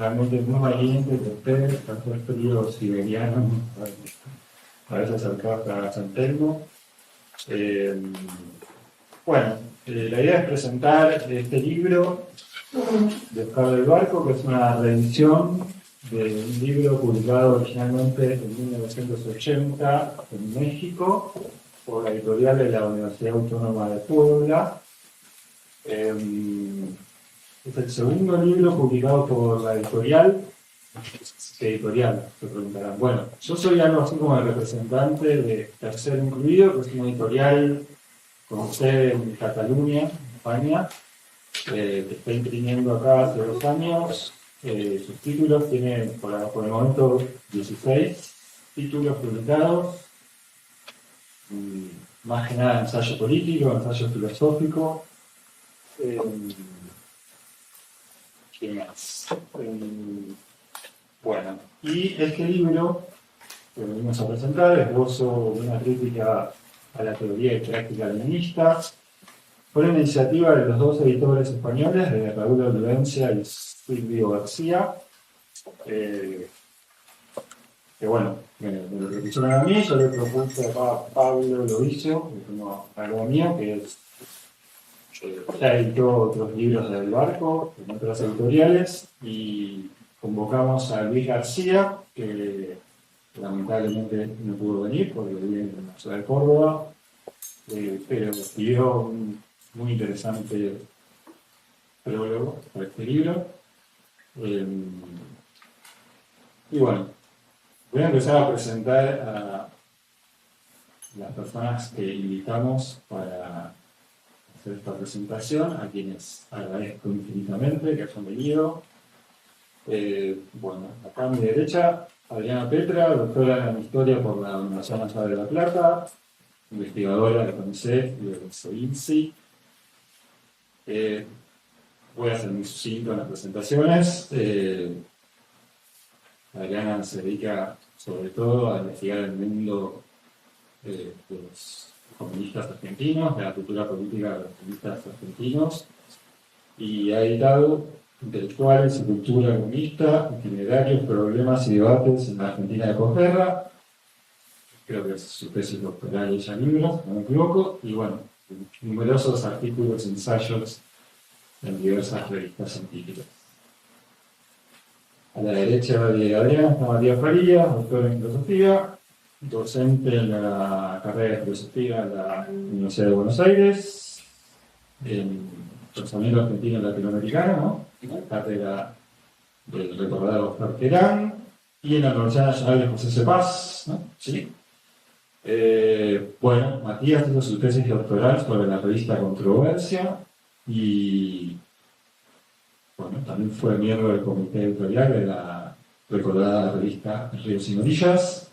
realmente muy valiente de ustedes, tanto el frío siberiano, a veces acá hasta San Telmo. Bueno, la idea es presentar este libro de Oscar del Barco, que es una reedición de un libro publicado originalmente en 1980 en México por la editorial de la Universidad Autónoma de Puebla. Es el segundo libro publicado por la editorial. ¿Qué editorial? Se preguntarán. Bueno, yo soy algo así como el representante de Tercero Incluido, que es una editorial con sede en Cataluña, España, que está imprimiendo acá hace 2 años. Sus títulos tiene por el momento 16 títulos publicados, más que nada ensayo político, ensayo filosófico. ¿Qué más? Bueno, y este libro que venimos a presentar, esbozo de una crítica a la teoría y práctica leninista, fue una iniciativa de los 2 editores españoles, de Raúl Olivencia y Silvio García, que bueno, me lo propusieron a mí. Yo le propuse a Pablo Lovicio, que es algo mío, que es ya editó otros libros del Barco en otras editoriales, y convocamos a Luis García, que lamentablemente no pudo venir porque vive en la ciudad de Córdoba, pero escribió un muy interesante prólogo para este libro. Y bueno, voy a empezar a presentar a las personas que invitamos para hacer esta presentación, a quienes agradezco infinitamente que hayan venido. Bueno, acá a mi derecha, Adriana Petra, doctora en Historia por la Universidad Nacional de La Plata, investigadora de CONICET y de SOINSI. Voy a hacer muy sucinto en las presentaciones. Adriana se dedica sobre todo a investigar el mundo de los comunistas argentinos, de la cultura política de los comunistas argentinos, y ha editado Intelectuales y Cultura Comunista, Itinerarios, Problemas y Debates en la Argentina de posguerra. Creo que es su tesis doctoral y ella libros, si no me equivoco, y bueno, numerosos artículos y ensayos en diversas revistas científicas. A la derecha de Adriana está Matías Farías, doctora en filosofía, docente en la carrera de filosofía en la Universidad de Buenos Aires, en pensamiento argentino y latinoamericano, ¿no? En la cátedra del recordado Oscar Terán, y en la Universidad Nacional de José Cepaz, ¿no? ¿Sí? Bueno, Matías hizo su tesis doctoral sobre la revista Controversia, y bueno, también fue miembro del comité editorial de la recordada revista Ríos y Orillas,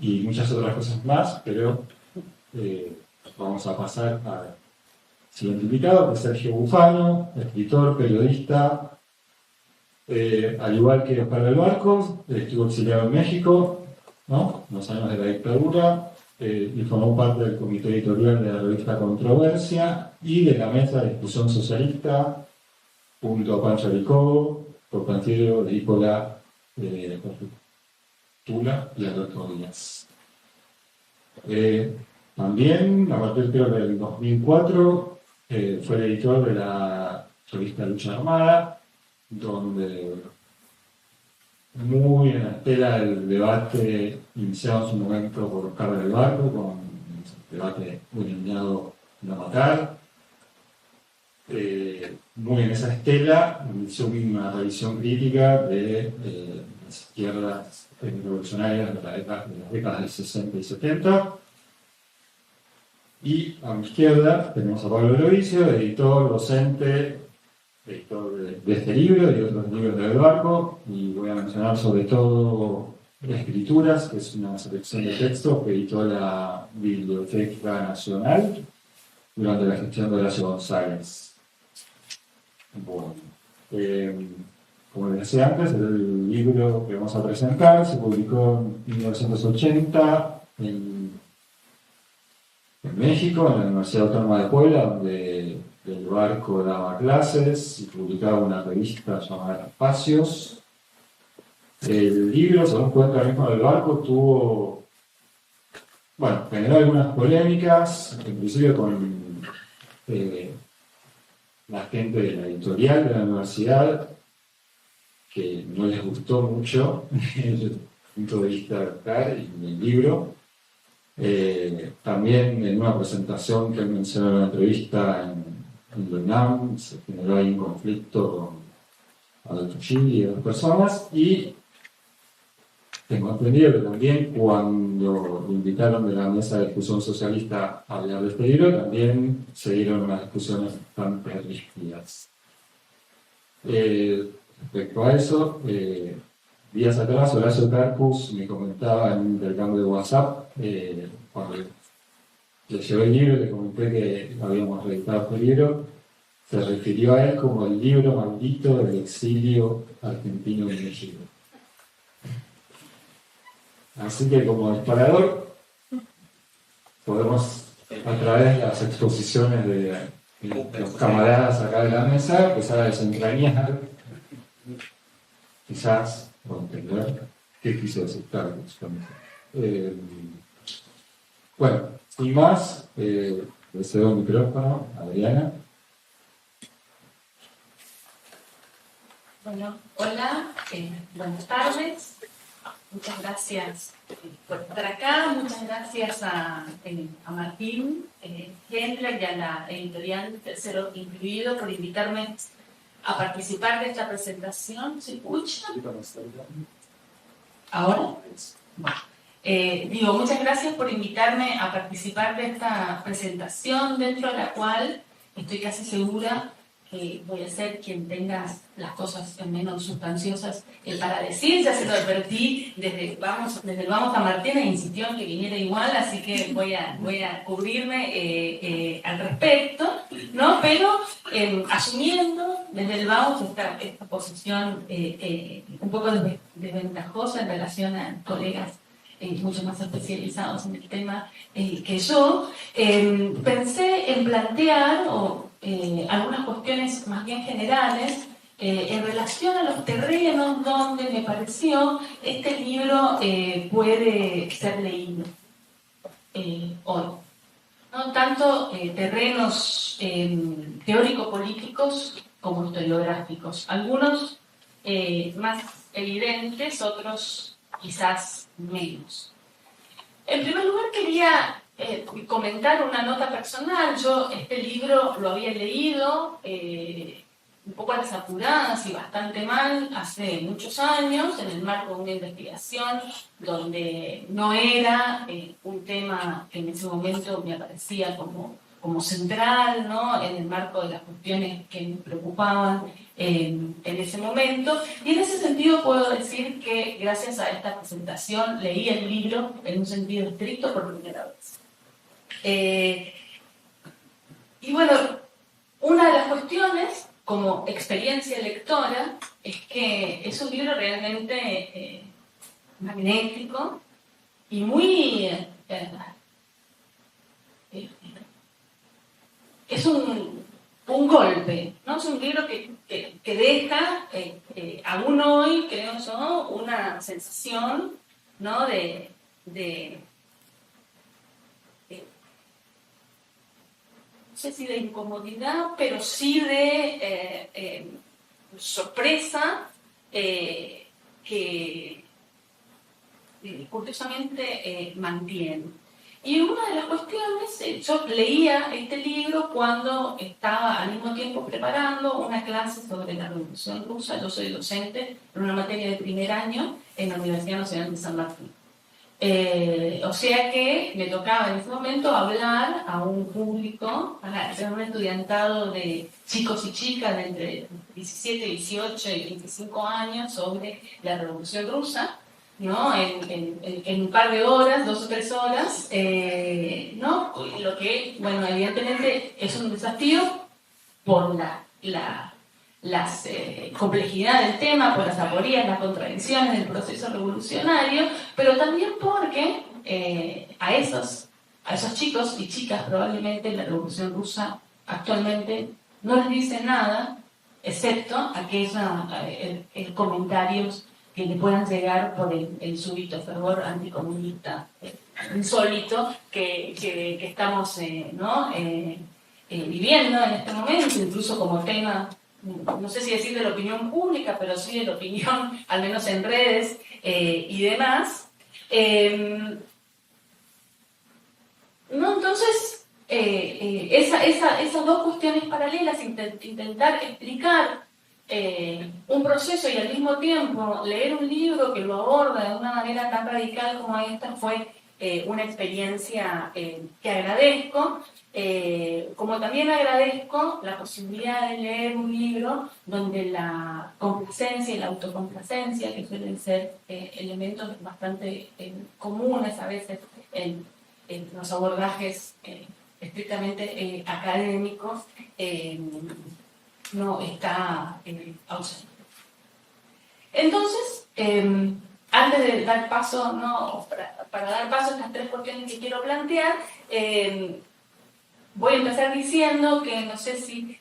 y muchas otras cosas más, pero vamos a pasar al siguiente invitado, que es Sergio Bufano, escritor, periodista, al igual que Oscar del Barco, estuvo exiliado en México, ¿no? En los años de la dictadura, y formó parte del comité editorial de la revista Controversia y de la mesa de discusión socialista, junto a Pancho Ricobo, Constantino Nicola Tula y Alberto Díaz. También, a partir creo del 2004, fue el editor de la revista Lucha Armada, donde, muy en la estela del debate iniciado en su momento por Oscar del Barco, con el debate denominado No Matar, muy en esa estela, inició una revisión crítica de las izquierdas revolucionarias de las décadas del 60 y 70. Y a mi izquierda tenemos a Pablo Lovicio, editor, docente, editor de este libro y de otros libros del Barco, y voy a mencionar sobre todo Escrituras, que es una selección de textos que editó la Biblioteca Nacional durante la gestión de Horacio González. Bueno, como les decía antes, el libro que vamos a presentar se publicó en 1980 en México, en la Universidad Autónoma de Puebla, donde el Barco daba clases y publicaba una revista llamada Espacios. El libro, según cuenta el mismo del Barco, generó algunas polémicas, inclusive con la gente de la editorial de la universidad, que no les gustó mucho el punto de vista de Oscar y el libro. También en una presentación que él mencionó en una entrevista en la UNAM, se generó ahí un conflicto con Adolfo Gil y otras personas, y tengo entendido que también cuando lo invitaron de la mesa de discusión socialista a hablar de este libro, también se dieron unas discusiones bastante rígidas. Respecto a eso, días atrás Horacio Carpus me comentaba en un intercambio de WhatsApp, cuando le llevé el libro, le comenté que habíamos reeditado este libro, se refirió a él como el libro maldito del exilio argentino en México. Así que como disparador podemos, a través de las exposiciones de los camaradas acá de la mesa, empezar a desentrañar, quizás, o entender qué quiso decir Carlos también. Sin más, le cedo el micrófono a Adriana. Bueno, hola, buenas tardes. Muchas gracias por estar acá. Muchas gracias a Martín Hendler y a la editorial Tercero Incluido por invitarme a participar de esta presentación. ¿Se escucha? ¿Ahora? Bueno. Muchas gracias por invitarme a participar de esta presentación, dentro de la cual estoy casi segura que voy a ser quien tenga las cosas menos sustanciosas para decir. Ya se lo advertí desde el Vamos a Martina, insistió en que viniera igual, así que voy a cubrirme al respecto, ¿no? Pero asumiendo desde el Vamos esta posición un poco desventajosa en relación a colegas mucho más especializados en el tema que yo, pensé en plantear algunas cuestiones más bien generales en relación a los terrenos donde me pareció este libro puede ser leído hoy. No tanto terrenos teórico-políticos como historiográficos. Algunos más evidentes, otros quizás menos. En primer lugar quería comentar una nota personal. Yo este libro lo había leído un poco a las apuradas y bastante mal hace muchos años, en el marco de una investigación donde no era un tema que en ese momento me aparecía como central, ¿no? En el marco de las cuestiones que me preocupaban en ese momento. Y en ese sentido puedo decir que gracias a esta presentación leí el libro en un sentido estricto por primera vez. Y bueno, una de las cuestiones como experiencia lectora es que es un libro realmente magnético y muy... es un golpe, ¿no? Es un libro que deja aún hoy, creo yo, una sensación, ¿no? No sé si de incomodidad, pero sí de sorpresa que curiosamente mantiene. Y una de las cuestiones, yo leía este libro cuando estaba al mismo tiempo preparando una clase sobre la Revolución Rusa. Yo soy docente en una materia de primer año en la Universidad Nacional de San Martín. O sea que me tocaba en ese momento hablar a un público, a un estudiantado de chicos y chicas de entre 17, 18 y 25 años sobre la Revolución Rusa, ¿no? En un par de horas, 2 o 3 horas, ¿no? Lo que, bueno, evidentemente es un desafío por la complejidad del tema, por las aporías, las contradicciones del proceso revolucionario, pero también porque a esos chicos y chicas probablemente la Revolución Rusa actualmente no les dice nada, excepto comentarios que le puedan llegar por el súbito fervor anticomunista insólito que estamos viviendo en este momento, incluso como tema, no sé si decir de la opinión pública, pero sí de la opinión, al menos en redes y demás. Entonces, esas dos cuestiones paralelas, intentar explicar un proceso y al mismo tiempo leer un libro que lo aborda de una manera tan radical como esta, fue una experiencia que agradezco, como también agradezco la posibilidad de leer un libro donde la complacencia y la autocomplacencia, que suelen ser elementos bastante comunes a veces en los abordajes estrictamente académicos, no está ausente. Entonces, antes de dar paso, para dar paso a estas tres cuestiones que quiero plantear, voy a empezar diciendo que no sé si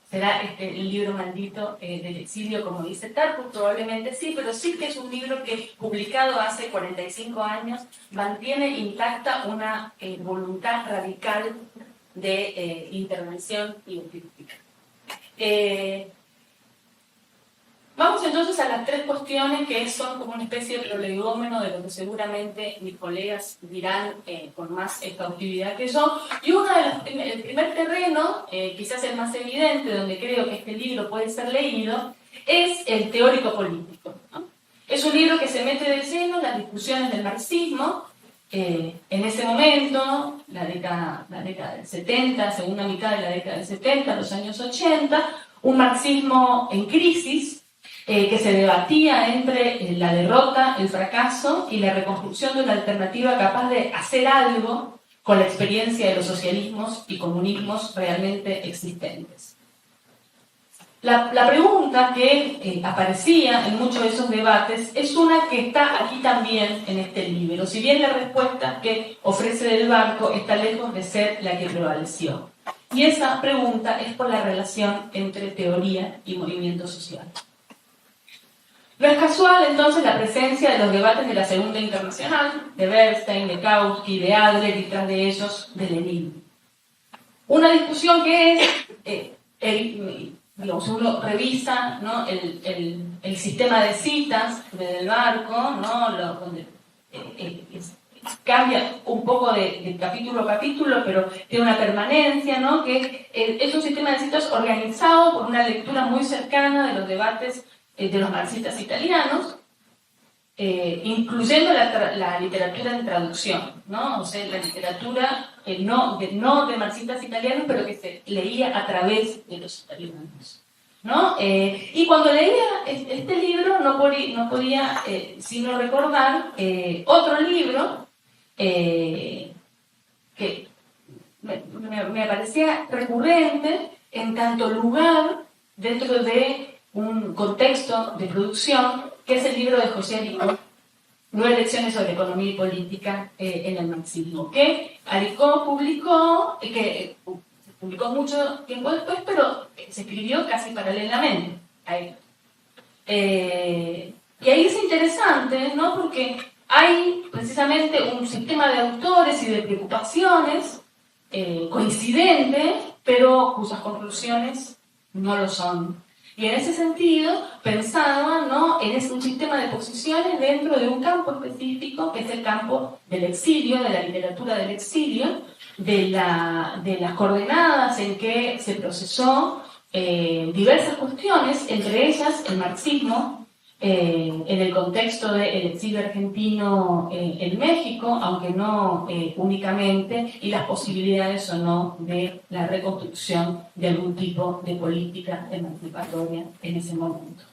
será el libro maldito del exilio, como dice Tarpus, probablemente sí, pero sí que es un libro que, publicado hace 45 años, mantiene intacta una voluntad radical de intervención y crítica. Vamos entonces a las tres cuestiones que son como una especie de prolegómeno de lo que seguramente mis colegas dirán con más exhaustividad que yo. Y el primer terreno, quizás el más evidente, donde creo que este libro puede ser leído, es el teórico político, ¿no? Es un libro que se mete de lleno en las discusiones del marxismo. En ese momento, la década del 70, segunda mitad de la década del 70, los años 80, un marxismo en crisis, que se debatía entre la derrota, el fracaso y la reconstrucción de una alternativa capaz de hacer algo con la experiencia de los socialismos y comunismos realmente existentes. La pregunta que aparecía en muchos de esos debates es una que está aquí también en este libro, si bien la respuesta que ofrece Del Barco está lejos de ser la que prevaleció. Y esa pregunta es por la relación entre teoría y movimiento social. No es casual, entonces, la presencia de los debates de la Segunda Internacional, de Bernstein, de Kautsky, de Adler y tras de ellos de Lenin. Una discusión que es, digamos, uno revisa, ¿no?, el sistema de citas de Del Barco, ¿no?, donde cambia un poco de capítulo a capítulo, pero tiene una permanencia, ¿no?, que es un sistema de citas organizado por una lectura muy cercana de los debates de los marxistas italianos, incluyendo la literatura de traducción, ¿no? O sea, la literatura no de marxistas italianos, pero que se leía a través de los italianos, ¿no? Y cuando leía este libro no podía sino recordar otro libro que me parecía recurrente en tanto lugar dentro de un contexto de producción, que es el libro de José Aricó, 9 lecciones sobre economía y política en el marxismo, que Aricó publicó, que publicó mucho tiempo después, pero se escribió casi paralelamente a él. Y ahí es interesante, ¿no?, porque hay precisamente un sistema de autores y de preocupaciones coincidentes, pero cuyas conclusiones no lo son. Y en ese sentido pensaba, ¿no?, en un sistema de posiciones dentro de un campo específico, que es el campo del exilio, de la literatura del exilio, de las coordenadas en que se procesó diversas cuestiones, entre ellas el marxismo, en el contexto del exilio argentino en México, aunque no únicamente, y las posibilidades o no de la reconstrucción de algún tipo de política emancipatoria en ese momento.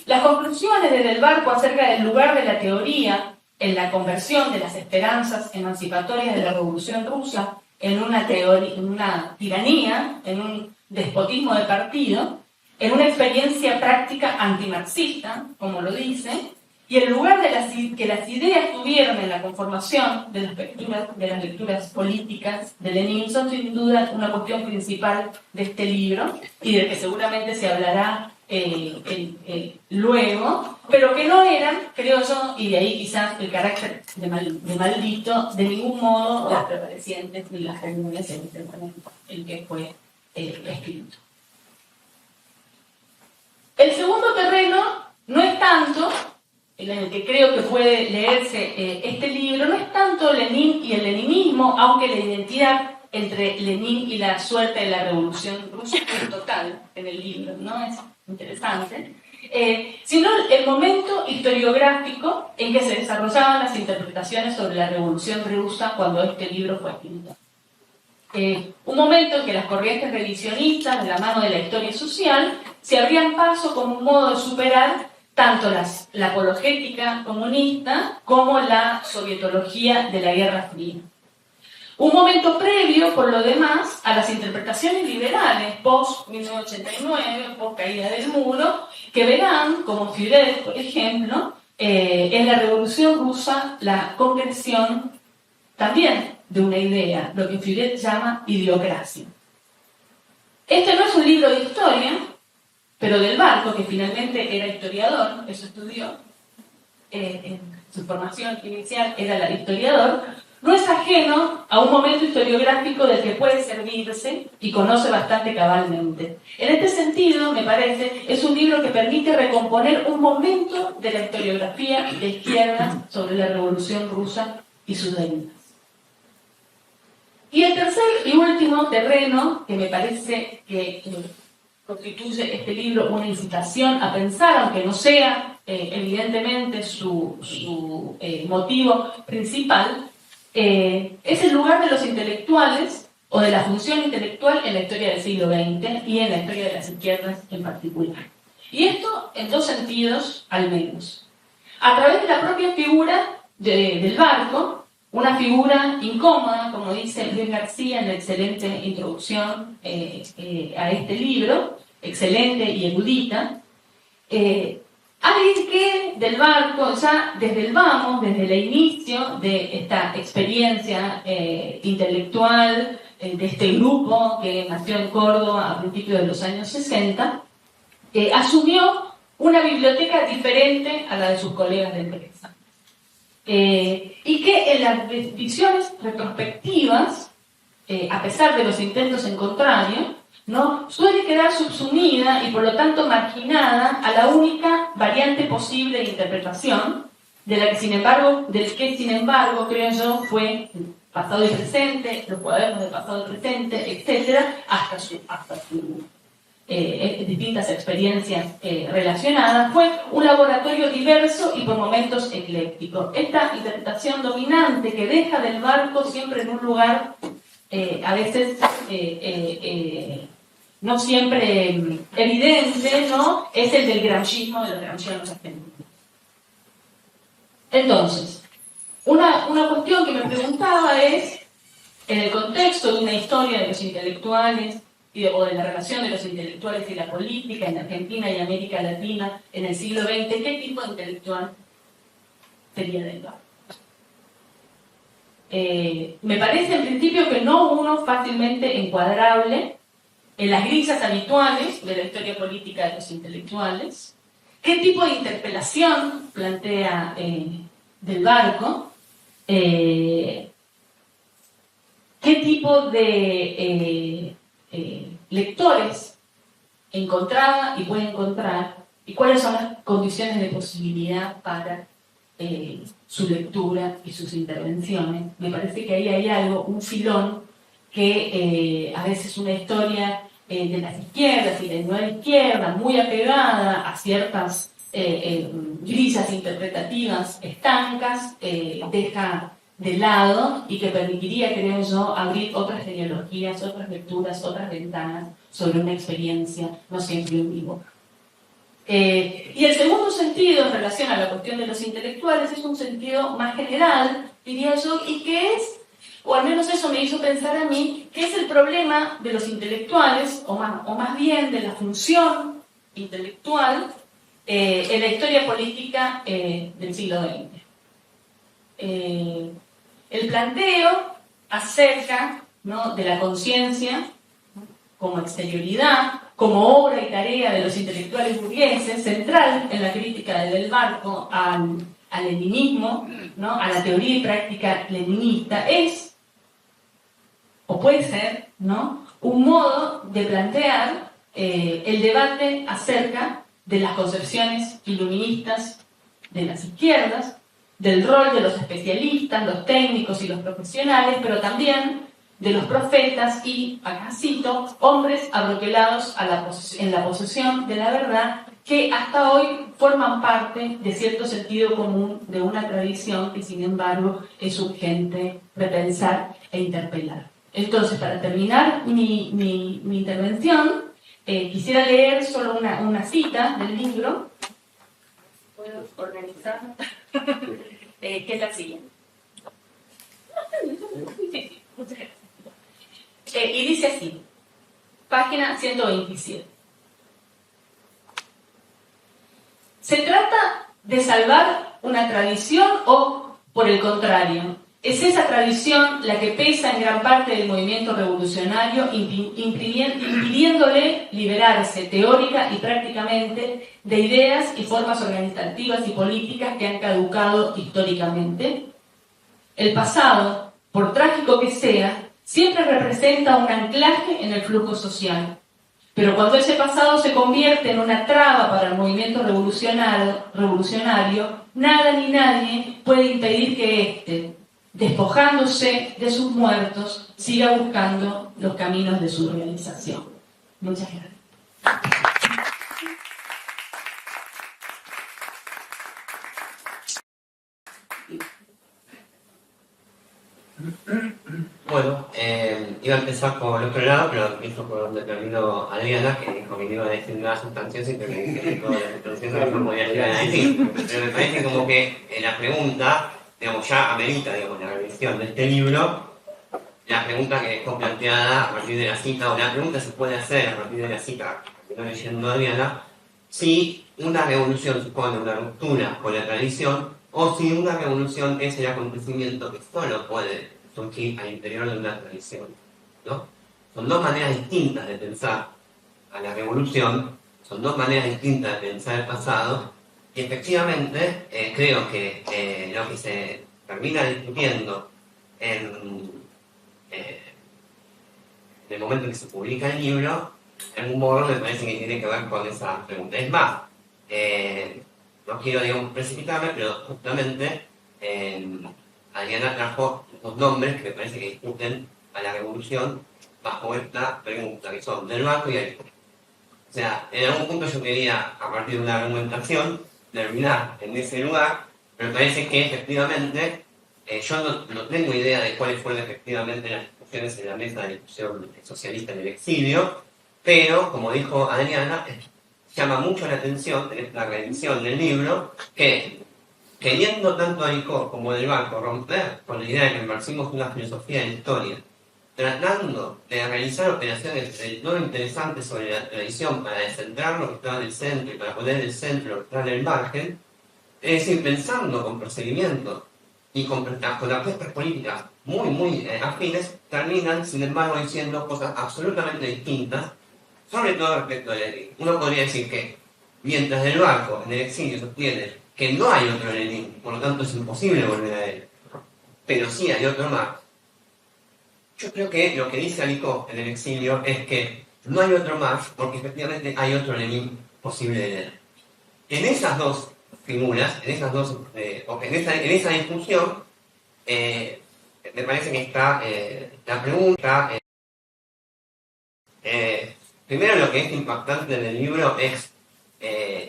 Las conclusiones de Del Barco acerca del lugar de la teoría en la conversión de las esperanzas emancipatorias de la Revolución Rusa en una tiranía, en un despotismo de partido, en una experiencia práctica antimarxista, como lo dice, y el lugar que las ideas tuvieron en la conformación de las lecturas políticas de Lenin son sin duda una cuestión principal de este libro y del que seguramente se hablará luego, pero que no eran, creo yo, y de ahí quizás el carácter de maldito, de ningún modo las prevalecientes ni las comunes en este momento en que fue escrito. El segundo terreno no es tanto, en el que creo que puede leerse este libro, no es tanto Lenin y el leninismo, aunque la identidad entre Lenin y la suerte de la revolución rusa es total en el libro, ¿no? Es interesante. Sino el momento historiográfico en que se desarrollaban las interpretaciones sobre la revolución rusa cuando este libro fue escrito. Un momento en que las corrientes revisionistas, de la mano de la historia social, se abrían paso como un modo de superar tanto la apologética comunista como la sovietología de la Guerra Fría. Un momento previo, por lo demás, a las interpretaciones liberales post-1989, post-caída del muro, que verán, como Fidel, por ejemplo, en la Revolución Rusa la concreción también de una idea, lo que Fidel llama idiocracia. Este no es un libro de historia, pero Del Barco, que finalmente era historiador, eso estudió, en su formación inicial era la de historiador, no es ajeno a un momento historiográfico del que puede servirse y conoce bastante cabalmente. En este sentido, me parece, es un libro que permite recomponer un momento de la historiografía de izquierda sobre la Revolución Rusa y sus derivadas. Y el tercer y último terreno, que me parece que constituye este libro una incitación a pensar, aunque no sea evidentemente su motivo principal, es el lugar de los intelectuales o de la función intelectual en la historia del siglo XX y en la historia de las izquierdas en particular. Y esto en dos sentidos al menos. A través de la propia figura del Barco, una figura incómoda, como dice Luis García en la excelente introducción a este libro, excelente y erudita, alguien que Del Barco, ya desde el vamos, desde el inicio de esta experiencia intelectual, de este grupo que nació en Córdoba a principios de los años 60, asumió una biblioteca diferente a la de sus colegas de empresa. Y que en las visiones retrospectivas, a pesar de los intentos en contrario, ¿no?, suele quedar subsumida y por lo tanto marginada a la única variante posible de interpretación, del que sin embargo creo yo fue pasado y presente, los cuadernos de pasado y presente, etcétera, hasta su distintas experiencias relacionadas, fue un laboratorio diverso y por momentos ecléctico. Esta interpretación dominante que deja Del Barco siempre en un lugar a veces no siempre evidente, ¿no?, es el del gramscismo, de los gramscianos argentinos. Entonces, una cuestión que me preguntaba es, en el contexto de una historia de los intelectuales o de la relación de los intelectuales y la política en Argentina y América Latina en el siglo XX, ¿qué tipo de intelectual sería Del Barco? Me parece en principio que no uno fácilmente encuadrable en las grillas habituales de la historia política de los intelectuales. ¿Qué tipo de interpelación plantea Del Barco? ¿Qué tipo de lectores encontraba y puede encontrar? ¿Y cuáles son las condiciones de posibilidad para su lectura y sus intervenciones? Me parece que ahí hay algo, un filón que a veces una historia de las izquierdas y de la nueva izquierda muy apegada a ciertas grillas interpretativas estancas deja de lado y que permitiría, creo yo, abrir otras genealogías, otras lecturas, otras ventanas sobre una experiencia no siempre unívoca. Y el segundo sentido en relación a la cuestión de los intelectuales es un sentido más general, diría yo, y que es, o al menos eso me hizo pensar a mí, que es el problema de los intelectuales, o más bien de la función intelectual, en la historia política del siglo XX. El planteo acerca, ¿no?, de la conciencia como exterioridad, como obra y tarea de los intelectuales burgueses, central en la crítica de Del Barco al leninismo, ¿no?, a la teoría y práctica leninista, es, o puede ser, ¿no?, un modo de plantear el debate acerca de las concepciones iluministas de las izquierdas, del rol de los especialistas, los técnicos y los profesionales, pero también de los profetas y, acá cito, hombres abroquelados en la posesión de la verdad, que hasta hoy forman parte de cierto sentido común de una tradición que, sin embargo, es urgente repensar e interpelar. Entonces, para terminar mi intervención, quisiera leer solo una cita del libro. ¿Puedo organizar? Que es la siguiente. Sí, muchas gracias. Y dice así, página 127. ¿Se trata de salvar una tradición o, por el contrario, es esa tradición la que pesa en gran parte del movimiento revolucionario, impidiéndole liberarse teórica y prácticamente de ideas y formas organizativas y políticas que han caducado históricamente? El pasado, por trágico que sea, siempre representa un anclaje en el flujo social. Pero cuando ese pasado se convierte en una traba para el movimiento revolucionario, nada ni nadie puede impedir que éste, despojándose de sus muertos, siga buscando los caminos de su realización. Muchas gracias. Bueno, iba a empezar por el otro lado, pero visto por donde terminó Adriana, que dijo que no iba a decir nada sustancioso y que me dije que todas las sustanciosas no podía llegar a decir. Pero me parece como que la pregunta, digamos, ya amerita, digamos, la revisión de este libro, la pregunta que dejó planteada a partir de la cita, o la pregunta se puede hacer a partir de la cita que está leyendo Adriana, si una revolución supone una ruptura con la tradición, o si una revolución es el acontecimiento que solo puede surgir al interior de una tradición, ¿no? Son dos maneras distintas de pensar a la revolución, son dos maneras distintas de pensar el pasado, y efectivamente creo que lo que se termina discutiendo en el momento en que se publica el libro, en algún modo me parece que tiene que ver con esa pregunta. Es más, no quiero, digamos, precipitarme, pero justamente Adriana trajo dos nombres que me parece que discuten a la revolución bajo esta pregunta, que son Del Barco y Arico. O sea, en algún punto yo quería, a partir de una argumentación, terminar en ese lugar, pero me parece que efectivamente, yo no tengo idea de cuáles fueron efectivamente las discusiones en la mesa de discusión socialista en el exilio, pero, como dijo Adriana, llama mucho la atención en esta revisión del libro que, queriendo tanto Arico como Del Barco romper con la idea de que el marxismo es una filosofía de la historia, tratando de realizar operaciones del todo interesantes sobre la tradición para descentrar lo que está en el centro y para poner en el centro lo que está en el margen, es decir, pensando con procedimientos y con apuestas políticas muy afines, terminan, sin embargo, diciendo cosas absolutamente distintas, sobre todo respecto a Lenin. Uno podría decir que, mientras Del Barco en el exilio sostiene que no hay otro Lenin, por lo tanto es imposible volver a él, pero sí hay otro más, yo creo que lo que dice Arico en el exilio es que no hay otro más porque efectivamente hay otro Lenin posible de leer. En esas dos figuras, en esa discusión, me parece que está la pregunta. Primero, lo que es impactante en el libro es,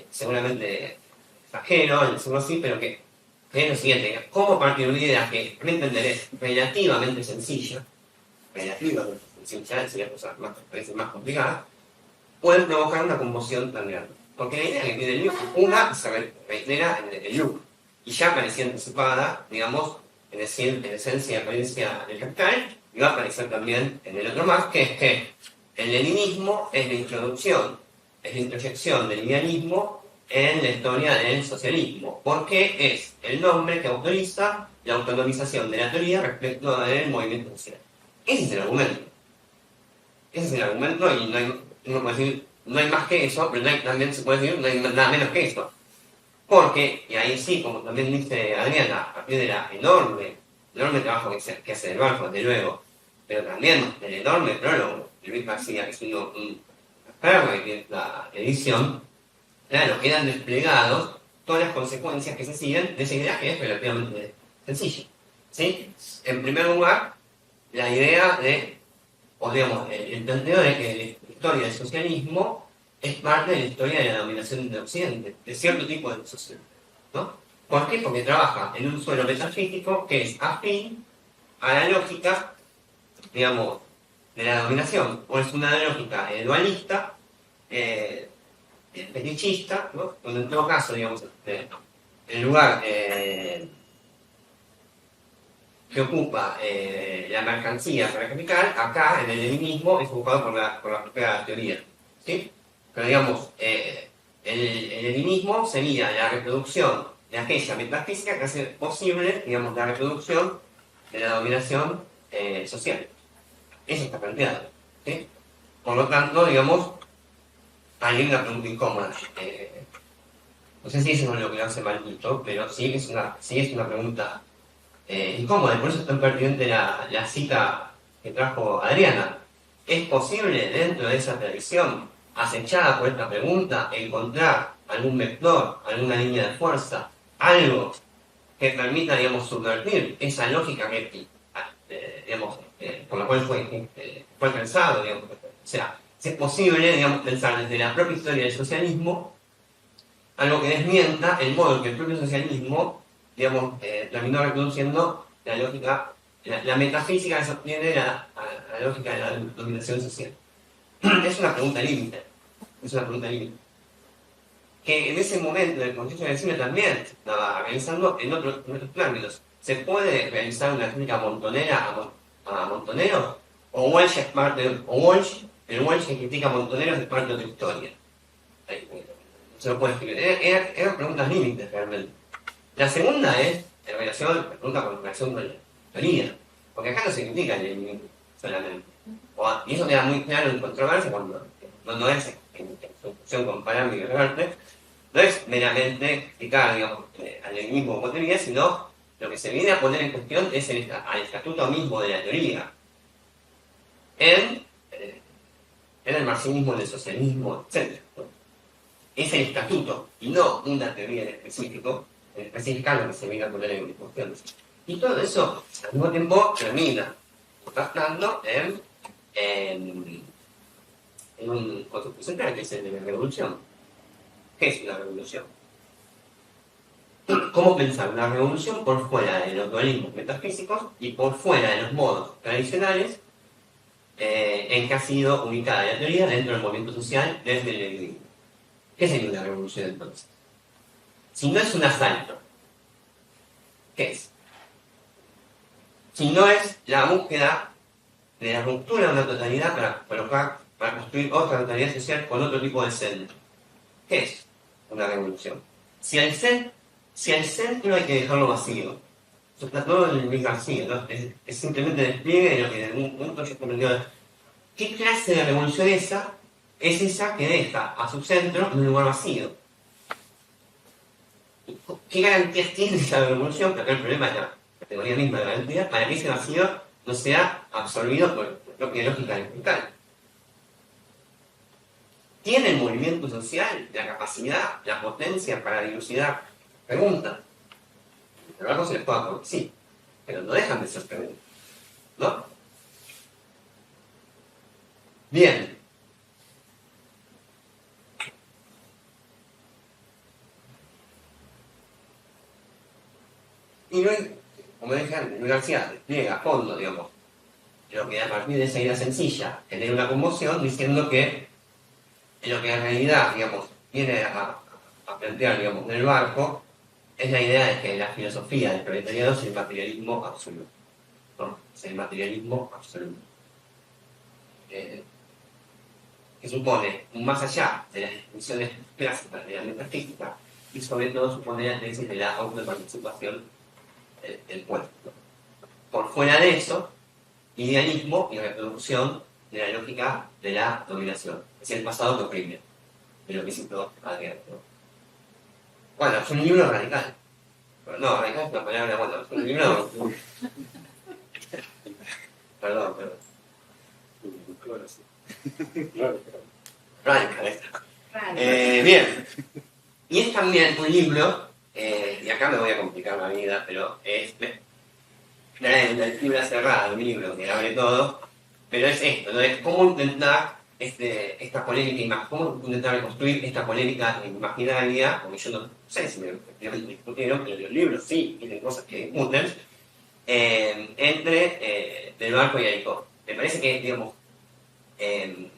seguramente exagero en decirlo así, pero que es lo siguiente: cómo partir de una idea que me entender es relativamente sencilla, si las cosas parecen más complicadas, pueden provocar una conmoción tan grande. Porque la idea que tiene el libro, una se reitera en el look, y ya aparecía anticipada, digamos, en esencia y apariencia del Capital, y va a aparecer también en el otro más, que es que el leninismo es la introducción, es la introyección del idealismo en la historia del socialismo, porque es el nombre que autoriza la autonomización de la teoría respecto del movimiento social. Ese es el argumento. Ese es el argumento y uno puede decir, no hay más que eso, pero también se puede decir, no hay nada menos que eso. Porque, y ahí sí, como también dice Adriana, a partir de la enorme trabajo que hace el Barco, desde luego, pero también del enorme prólogo de Luis García, que es un perra que es la edición, claro, quedan desplegados todas las consecuencias que se siguen de esa idea que es relativamente sencilla. ¿Sí? En primer lugar, la idea de, o digamos, el planteo de que la historia del socialismo es parte de la historia de la dominación de Occidente, de cierto tipo de socialismo, ¿no? ¿Por qué? Porque trabaja en un suelo metafísico que es afín a la lógica, digamos, de la dominación, o es una lógica dualista, fetichista, ¿no? Donde en todo caso, digamos, el lugar que ocupa la mercancía para el capital, acá en el leninismo es ocupado por la propia teoría, ¿sí? Pero digamos, el leninismo sería la reproducción de aquella metafísica que hace posible, digamos, la reproducción de la dominación social. Eso está planteado, ¿sí? Por lo tanto, digamos, hay una pregunta incómoda. No sé si eso es lo que lo hace maldito, pero sí es una pregunta incómoda, y por eso es tan pertinente la cita que trajo Adriana. ¿Es posible dentro de esa tradición, acechada por esta pregunta, encontrar algún vector, alguna línea de fuerza, algo que permita, digamos, subvertir esa lógica que, digamos, por la cual fue pensado, digamos? O sea, si es posible, digamos, pensar desde la propia historia del socialismo algo que desmienta el modo en que el propio socialismo, digamos, terminó reproduciendo la lógica, la metafísica que sostiene la lógica de la dominación social. Es una pregunta límite. Es una pregunta límite. Que en ese momento del contexto del cine también se estaba realizando en otros términos. ¿Se puede realizar una crítica montonera a Montonero? ¿O Walsh es parte el Walsh que critica a Montoneros es parte de otra historia? Se lo puede escribir. Eran preguntas límites realmente. La segunda es en relación, la pregunta con relación con la teoría. Porque acá no se critica el enemigo solamente. Y eso queda muy claro en controversia cuando no es en función con parámetros y reverte, no es meramente criticar, digamos, al enemigo como teoría, sino lo que se viene a poner en cuestión es al estatuto mismo de la teoría. En el marxismo, en el socialismo, etc. Es el estatuto y no una teoría en específico, lo que se viene a poner en cuestión. Y todo eso, al mismo tiempo, termina impactando en un concepto central, que es el de la revolución. ¿Qué es una revolución? ¿Cómo pensar una revolución por fuera de los dualismos metafísicos y por fuera de los modos tradicionales en que ha sido ubicada la teoría dentro del movimiento social desde el leninismo? ¿Qué sería una revolución entonces? Si no es un asalto, ¿qué es? Si no es la búsqueda de la ruptura de una totalidad para construir otra totalidad social con otro tipo de centro, ¿qué es una revolución? Si al centro hay que dejarlo vacío, eso está todo en Luis García, ¿no? Es simplemente despliegue de lo que en algún punto yo comprendió. ¿Qué clase de revolución es esa que deja a su centro en un lugar vacío? ¿Qué garantías tiene esa revolución? Porque el problema es la categoría misma de garantía para que ese vacío no sea absorbido por la propia lógica del capital. ¿Tiene el movimiento social la capacidad, la potencia para dilucidar preguntas? De verdad no se les puede decir sí, pero no dejan de ser preguntas, ¿no? Bien. Y Luis, como dije antes, Luis García despliega a fondo, digamos, lo que a partir de esa idea sencilla genera una conmoción, diciendo que lo que en realidad, digamos, viene a plantear, digamos, del Barco, es la idea de que la filosofía del proletariado es el materialismo absoluto, ¿no? Es el materialismo absoluto. que supone un más allá de las definiciones clásicas de la metafísica y sobre todo supone la tesis de la autoparticipación del pueblo. Por fuera de eso, idealismo y reproducción de la lógica de la dominación. Es el pasado que oprime, de lo que citó Adrián. Bueno, es un libro radical. No, radical es una palabra, bueno, es un libro... Perdón. Radical. Bien. Y es también un libro, y acá me voy a complicar la vida, pero es la lectura cerrada de un libro que abre todo, pero es esto, ¿no? Es cómo intentar esta polémica, cómo intentar reconstruir esta polémica imaginaria, porque yo no sé si me discutieron, pero los libros sí tienen cosas que discuten, entre Del Barco y Aricó. Me parece que, digamos, en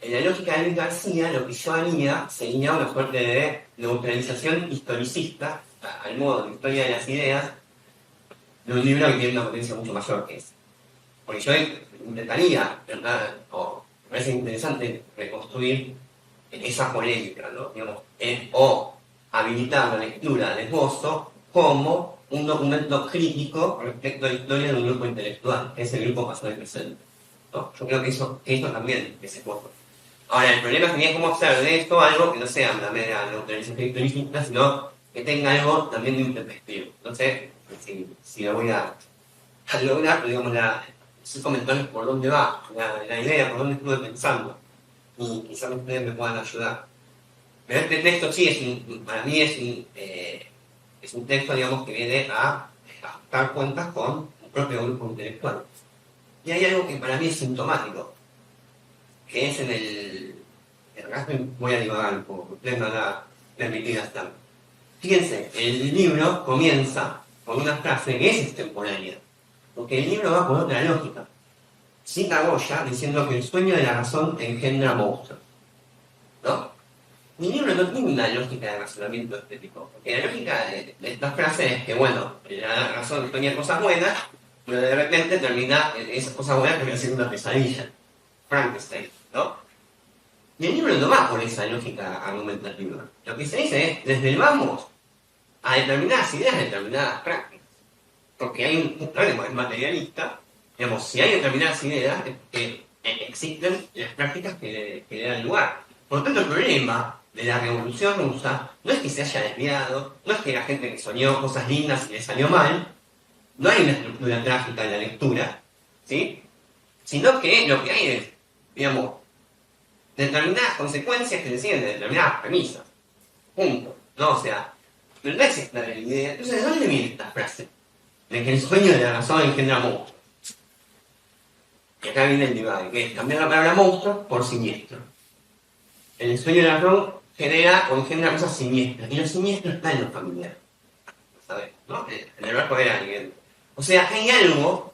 la lógica de Luis García, lo que yo haría sería una suerte de neutralización historicista, al modo de historia de las ideas, de un libro que tiene una potencia mucho mayor que ese. Porque yo intentaría, ¿verdad? O me parece interesante reconstruir esa polémica, ¿no? Digamos, o habilitar la lectura de Esbozo como un documento crítico respecto a la historia de un grupo intelectual, que es el grupo pasado y presente, ¿no? Yo creo que esto también es Esbozo. Ahora, el problema sería cómo hacer de esto algo que no sea una mera neutralización historista, sino que tenga algo también de intempestivo. No sé si lo voy a lograr, pero digamos, esos comentarios por dónde va, la idea, por dónde estuve pensando. Y quizás ustedes me puedan ayudar. Pero este texto sí, para mí es un texto, digamos, que viene a dar cuentas con un propio grupo intelectual. Y hay algo que para mí es sintomático, que es en el acá voy a divagar un poco, ustedes me van a permitir gastar. Fíjense, el libro comienza con una frase que es extemporánea, porque el libro va con otra lógica. Cita a Goya diciendo que el sueño de la razón engendra monstruos, ¿no? Mi libro no tiene una lógica de razonamiento estético, porque la lógica de esta frase es que, bueno, la razón sueña cosas buenas, pero de repente termina, esas cosas buenas terminan siendo una pesadilla. Frankenstein, ¿no? Y el libro no va por esa lógica argumentativa. Lo que se dice es, desde el vamos a determinadas ideas, determinadas prácticas. Porque hay un problema, es materialista, digamos, si hay determinadas ideas, existen las prácticas que le dan lugar. Por lo tanto, el problema de la Revolución Rusa no es que se haya desviado, no es que la gente que soñó cosas lindas y le salió mal, no hay una estructura trágica en la lectura, ¿sí? Sino que lo que hay es, digamos, determinadas consecuencias que deciden de determinadas premisas. Punto. ¿No? O sea, pero no es esta la idea. Entonces, ¿de dónde viene esta frase? De que el sueño de la razón engendra monstruos. Y acá viene el debate, que es cambiar la palabra monstruo por siniestro. El sueño de la razón genera o engendra cosas siniestras. Y lo siniestro está en lo familiar. ¿Sabes? ¿No? En el barco era alguien. O sea, hay algo,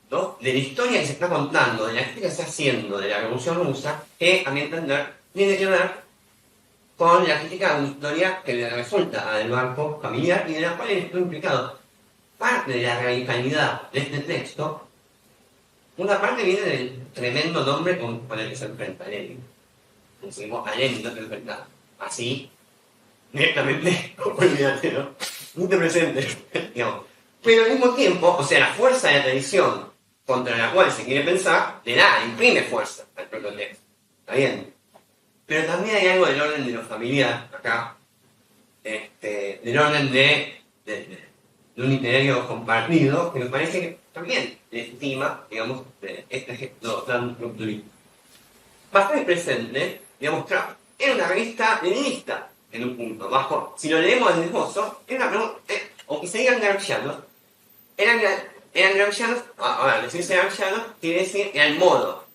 ¿no?, de la historia que se está contando, de la crítica que se está haciendo de la Revolución Rusa, que, a mi entender, tiene que ver con la crítica de una historia que le resulta al barco familiar y de la cual estoy implicado. Parte de la radicalidad de este texto, una parte viene del tremendo nombre con el que se enfrenta Lenin. Decimos, a Lenin no te enfrentas así, directamente, olvídate, ¿no? Muy presente, digamos. Pero al mismo tiempo, o sea, la fuerza de la tradición contra la cual se quiere pensar, le imprime fuerza al propio texto. ¿Está bien? Pero también hay algo del orden de lo familiar, acá, del orden de un literario compartido, que me parece que también legitima, digamos, este gesto tan rupturista. Bastante presente, digamos, era una revista leninista, en un punto, bajo, si lo leemos desde Esbozo, era una pregunta, aunque se digan gramscianos, eran gramscianos, ahora, decirse gramscianos quiere decir el modo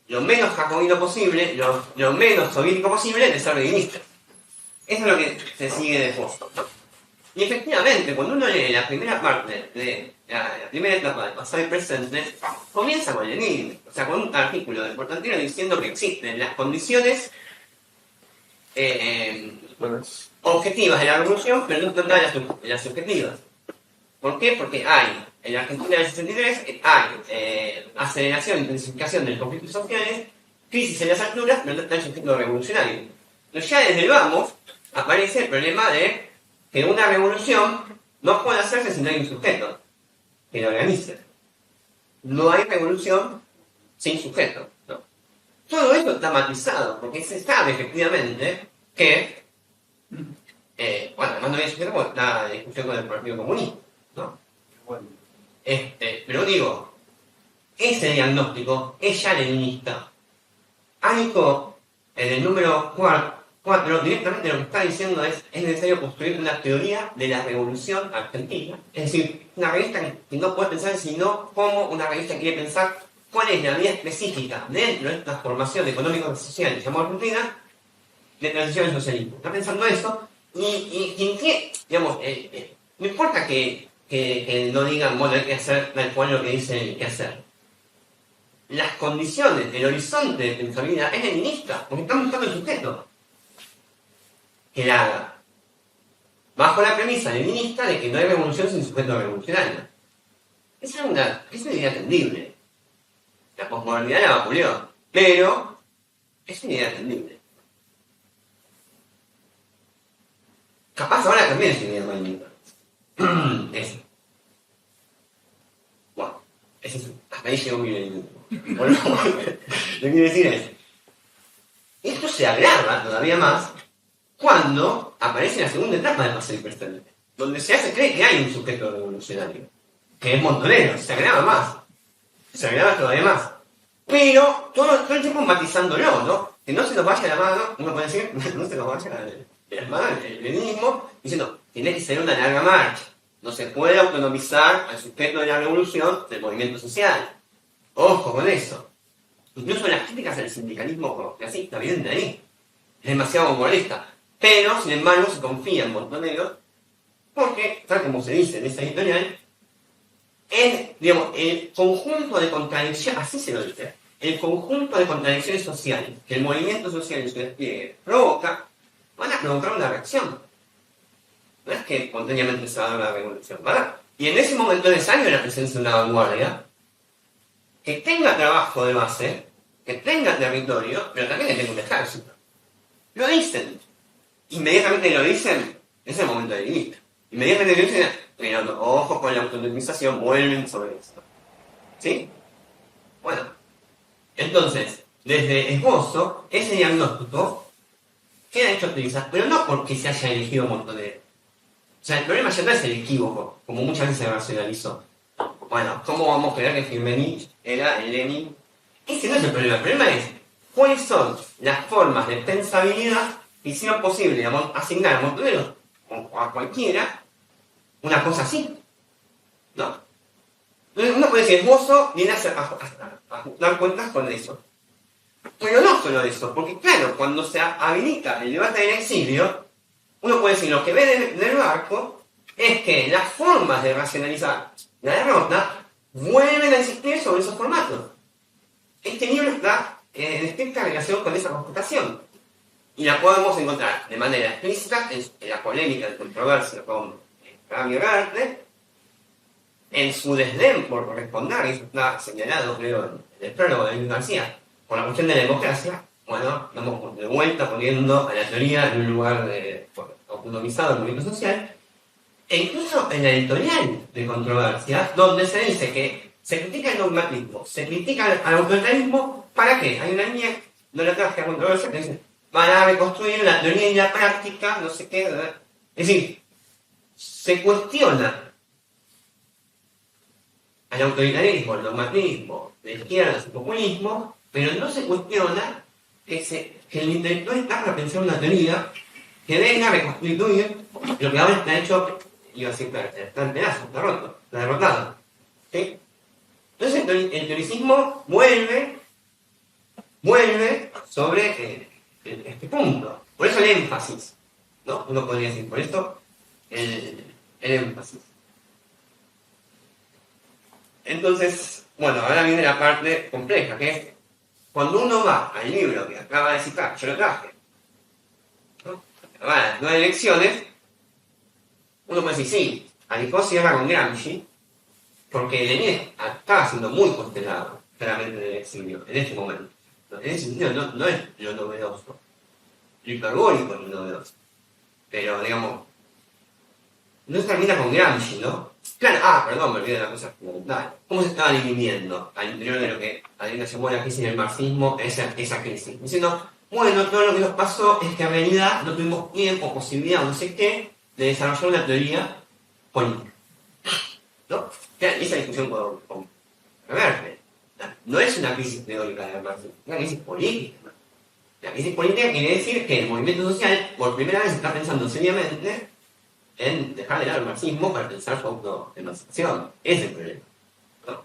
lo menos jacobino posible, lo menos soviético posible de ser leninista. Eso es lo que se sigue de Esbozo, ¿no? Y efectivamente, cuando uno lee la primera parte de la primera etapa del pasado y presente, comienza con Lenin, o sea, con un artículo de Portantino diciendo que existen las condiciones objetivas de la revolución, pero no todas las subjetivas. ¿Por qué? Porque hay, en la Argentina del 63, hay aceleración e intensificación de los conflictos sociales, crisis en las alturas, pero no está el sujeto revolucionario. Entonces ya desde el vamos aparece el problema de que una revolución no puede hacerse si no hay un sujeto que la organice. No hay revolución sin sujeto, ¿no? Todo esto está matizado, porque se sabe efectivamente que, bueno, además no hay sujeto porque está la discusión con el Partido Comunista, ¿no? Bueno, Pero digo, ese diagnóstico es ya leninista. Anico, en el número 4, directamente lo que está diciendo es necesario construir una teoría de la revolución argentina. Es decir, una revista que no puede pensar sino como una revista quiere pensar cuál es la vía específica dentro de esta transformación económica y social que se llama Argentina de transición al socialismo. Está pensando eso y digamos, no importa que no digan, bueno, hay que hacer tal cual lo que dicen que hacer. Las condiciones, el horizonte de pensabilidad es leninista, porque están buscando el sujeto que la haga. Bajo la premisa leninista de que no hay revolución sin sujeto revolucionario. Esa es una idea atendible. La posmodernidad la vapuleó, pero es una idea atendible. Capaz ahora también es una idea leninista. Eso. Bueno, eso es, hasta ahí llegó mi leninismo. Bueno, lo que quiero decir es, esto se agrava todavía más cuando aparece la segunda etapa del paseo presente, donde se hace creer que hay un sujeto revolucionario, que es Montonero, se agrava más, se agrava todavía más. Pero todo el tiempo matizándolo, ¿no? Que no se nos vaya la mano, uno puede decir, no se nos vaya de las manos el leninismo, diciendo, tiene que ser una larga marcha, no se puede autonomizar al sujeto de la revolución del movimiento social. Ojo con eso. Incluso las críticas al sindicalismo clasista vienen de ahí. Es demasiado molesta. Pero, sin embargo, se confía en Montonero porque, tal como se dice en esa editorial, es, digamos, el conjunto de contradicciones, así se lo dice, el conjunto de contradicciones sociales que el movimiento social en su despliegue provoca, van a provocar una reacción. No es que espontáneamente se va a dar una revolución, ¿verdad? Y en ese momento necesario la presencia de una vanguardia que tenga trabajo de base, que tenga territorio, pero también que tenga un ejército. Lo dicen. Inmediatamente lo dicen, es el momento de límite. Inmediatamente lo dicen, mirando, ojo con la autonomización, vuelven sobre esto. ¿Sí? Bueno, entonces, desde esbozo, ese diagnóstico queda hecho utilizar, pero no porque se haya elegido Montonero. O sea, el problema ya no es el equívoco, como muchas veces se racionalizó. Bueno, ¿cómo vamos a creer que Firmenich era el Lenin? Ese no es el problema es cuáles son las formas de pensabilidad que hicieron posible asignar a Montonero o a cualquiera una cosa así, ¿no? Entonces uno puede decir, esbozo viene a dar cuentas con eso. Pero no solo eso, porque claro, cuando se habilita el debate del exilio, uno puede decir, lo que ve del barco es que las formas de racionalizar la derrota vuelven a existir sobre esos formatos. Este libro está en estricta relación con esa constatación. Y la podemos encontrar de manera explícita en la polémica de controversia con Javier Garte, en su desdén por responder, y eso está señalado, creo, en el prólogo de Luis García, por la cuestión de la democracia. Bueno, estamos de vuelta poniendo a la teoría en un lugar autonomizado del movimiento social, e incluso en la editorial de controversia, donde se dice que se critica el dogmatismo, se critica al autoritarismo, ¿para qué? Hay una línea, no la traje a controversia, que dice, van a reconstruir la teoría y la práctica, no sé qué, ¿verdad? Es decir, se cuestiona al autoritarismo, al dogmatismo, de izquierda, al populismo, pero no se cuestiona que el intelectual está para pensar una teoría que venga a reconstituir lo que ahora está hecho, iba a decir, está en pedazos, está roto, está derrotado. ¿Sí? Entonces el teoricismo vuelve sobre este punto. Por eso el énfasis, ¿no? Uno podría decir, por esto el énfasis. Entonces, bueno, ahora viene la parte compleja, que es cuando uno va al libro que acaba de citar, yo lo traje, ¿no? Van las 9 lecciones, uno puede decir, sí, Aricó cierra con Gramsci, porque Lenin estaba siendo muy considerado, claramente, en el exilio, en ese momento. En ese sentido, no es lo novedoso, lo hiperbólico es lo novedoso. Pero, digamos, no se termina con Gramsci, ¿no? Claro, perdón, me olvidé de la cosa fundamental. ¿Cómo se estaba dividiendo al interior de lo que Adriana llamó la crisis del marxismo, esa crisis? Diciendo, bueno, todo lo que nos pasó es que en realidad no tuvimos tiempo, posibilidad, no sé qué, de desarrollar una teoría política. ¿No? Esa discusión con Merkel. No es una crisis teórica del marxismo, es una crisis política. La crisis política quiere decir que el movimiento social, por primera vez, está pensando seriamente en dejar de lado el marxismo para pensar su autoemancipación. Ese es el problema. ¿No?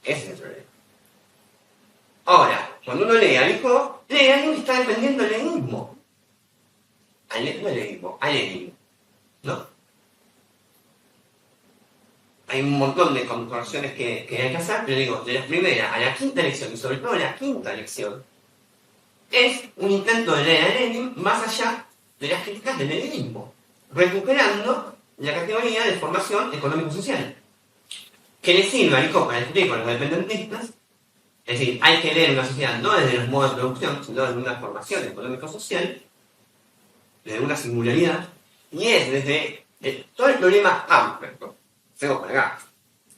Ese es el problema. Ahora, cuando uno lee a Aricó, lee a alguien que está defendiendo el leninismo. No el leninismo, al Lenin. ¿No? Hay un montón de comparaciones que hay que hacer, pero digo, de la primera a la quinta lección, y sobre todo la quinta lección, es un intento de leer a Lenin más allá de las críticas del leninismo, recuperando la categoría de formación económico-social, que le sirve a Aricó para discutir con los independentistas. Es decir, hay que leer una sociedad no desde los modos de producción, sino desde una formación económico-social, desde una singularidad, y es desde todo el problema amplio. Tengo por acá.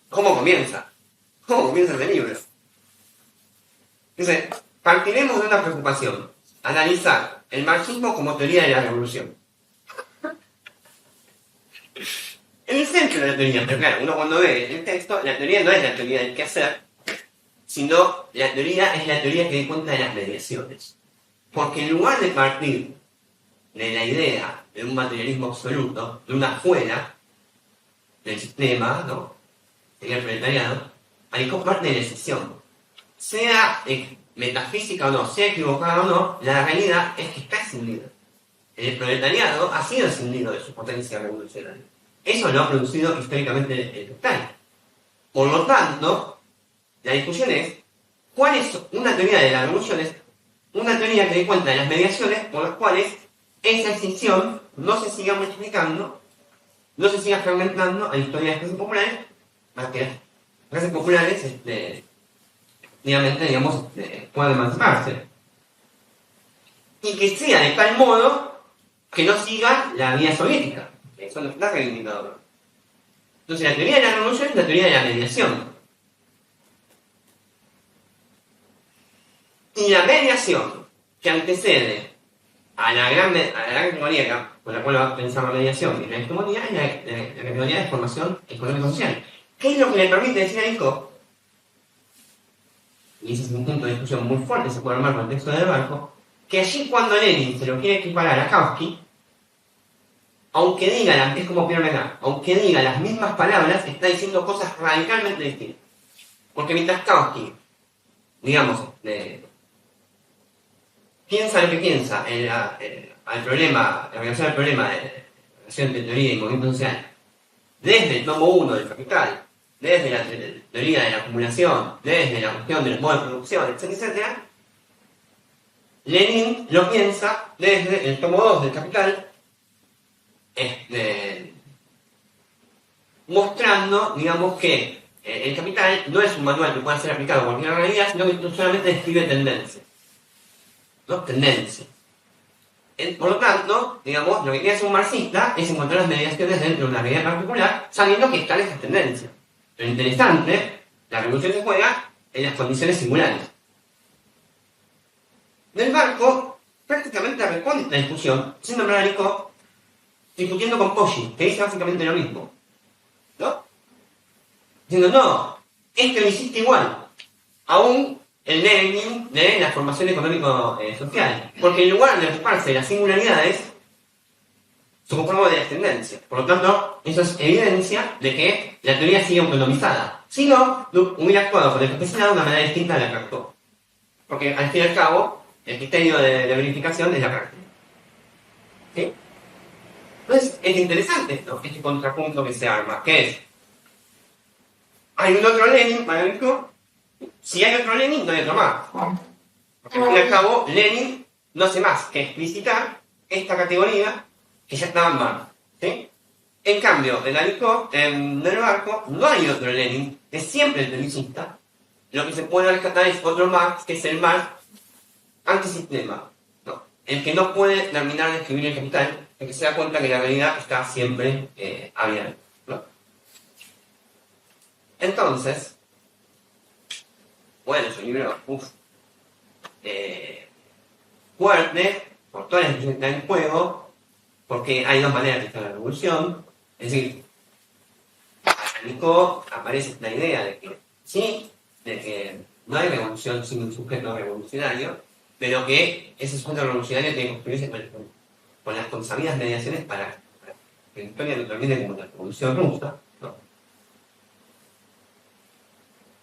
¿Cómo comienza? ¿Cómo comienza este libro? Dice, partiremos de una preocupación, analizar el marxismo como teoría de la revolución. En el centro de la teoría, pero claro, uno cuando ve el texto, la teoría no es la teoría del qué hacer, sino la teoría es la teoría que da cuenta de las mediaciones. Porque en lugar de partir de la idea de un materialismo absoluto, de una fuera del sistema, ¿no? Sería el proletariado, Aricó parte de la excepción. Sea metafísica o no, sea equivocada o no, la realidad es que está escindido. El proletariado ha sido escindido de su potencia revolucionaria. Eso lo ha producido históricamente el capital. Por lo tanto, la discusión es, ¿cuál es una teoría de la revolución? Es una teoría que dé cuenta de las mediaciones por las cuales esa extinción no se siga multiplicando, no se siga fragmentando en la historia de las clases populares, para que las clases populares, puedan emanciparse. Y que sea de tal modo que no siga la vía soviética. Eso no está reivindicado. Entonces, la teoría de la revolución es la teoría de la mediación. Y la mediación que antecede a la gran categoría con la cual va a pensar la mediación y la hegemonía es la categoría de formación económico-social. ¿Qué es lo que le permite decir a Aricó? Y ese es un punto de discusión muy fuerte, se puede armar con el texto del Barco, que allí cuando Lenin se lo quiere equiparar a Kautsky, aunque diga, es como Pierre Menard, aunque diga las mismas palabras, está diciendo cosas radicalmente distintas. Porque mientras Kautsky, piensa lo que piensa al problema, en relación al problema de relación entre teoría y movimiento social, desde el tomo 1 del Capital, desde la teoría de la acumulación, desde la cuestión de los modos de producción, etcétera, Lenin lo piensa desde el tomo 2 del Capital, mostrando, que el Capital no es un manual que pueda ser aplicado a cualquier realidad, sino que solamente describe tendencias. ¿No? Tendencias. Por lo tanto, lo que quiere hacer un marxista es encontrar las mediaciones dentro de una realidad particular, sabiendo que están esas tendencias. Lo interesante, la revolución se juega en las condiciones singulares. Del Barco prácticamente responde a esta discusión, siendo Aricó discutiendo con Poggi, que dice básicamente lo mismo. ¿No? Diciendo, no, esto lo hiciste igual. Aún el Lenin de la formación económico-social. Porque en lugar de ocuparse de las singularidades, se ocupaba de las tendencias. Por lo tanto, eso es evidencia de que la teoría sigue autonomizada. Si no, hubiera actuado con el campesinado de una manera distinta a la que actuó. Porque al fin y al cabo, el criterio de verificación es la práctica. ¿Sí? Entonces, es interesante esto, este contrapunto que se arma, que es, hay un otro Lenin para Aricó. Si hay otro Lenin, no hay otro más. Porque al fin y al cabo, Lenin no hace más que explicitar esta categoría que ya estaba en marcha. ¿Sí? En cambio, en el barco, no hay otro Lenin, es siempre el teoricista. Lo que se puede rescatar es otro Marx, que es el Marx antisistema, ¿no? El que no puede terminar de escribir el Capital, el que se da cuenta que la realidad está siempre abierta, ¿no? Entonces, bueno, es un libro fuerte, por todas las que están en juego, porque hay dos maneras de hacer la revolución. Es decir, a Nico aparece la idea de que sí, de que no hay revolución sin un sujeto revolucionario, pero que ese sujeto revolucionario tiene que construirse con las consabidas mediaciones para que la historia no termine como la revolución rusa, ¿no?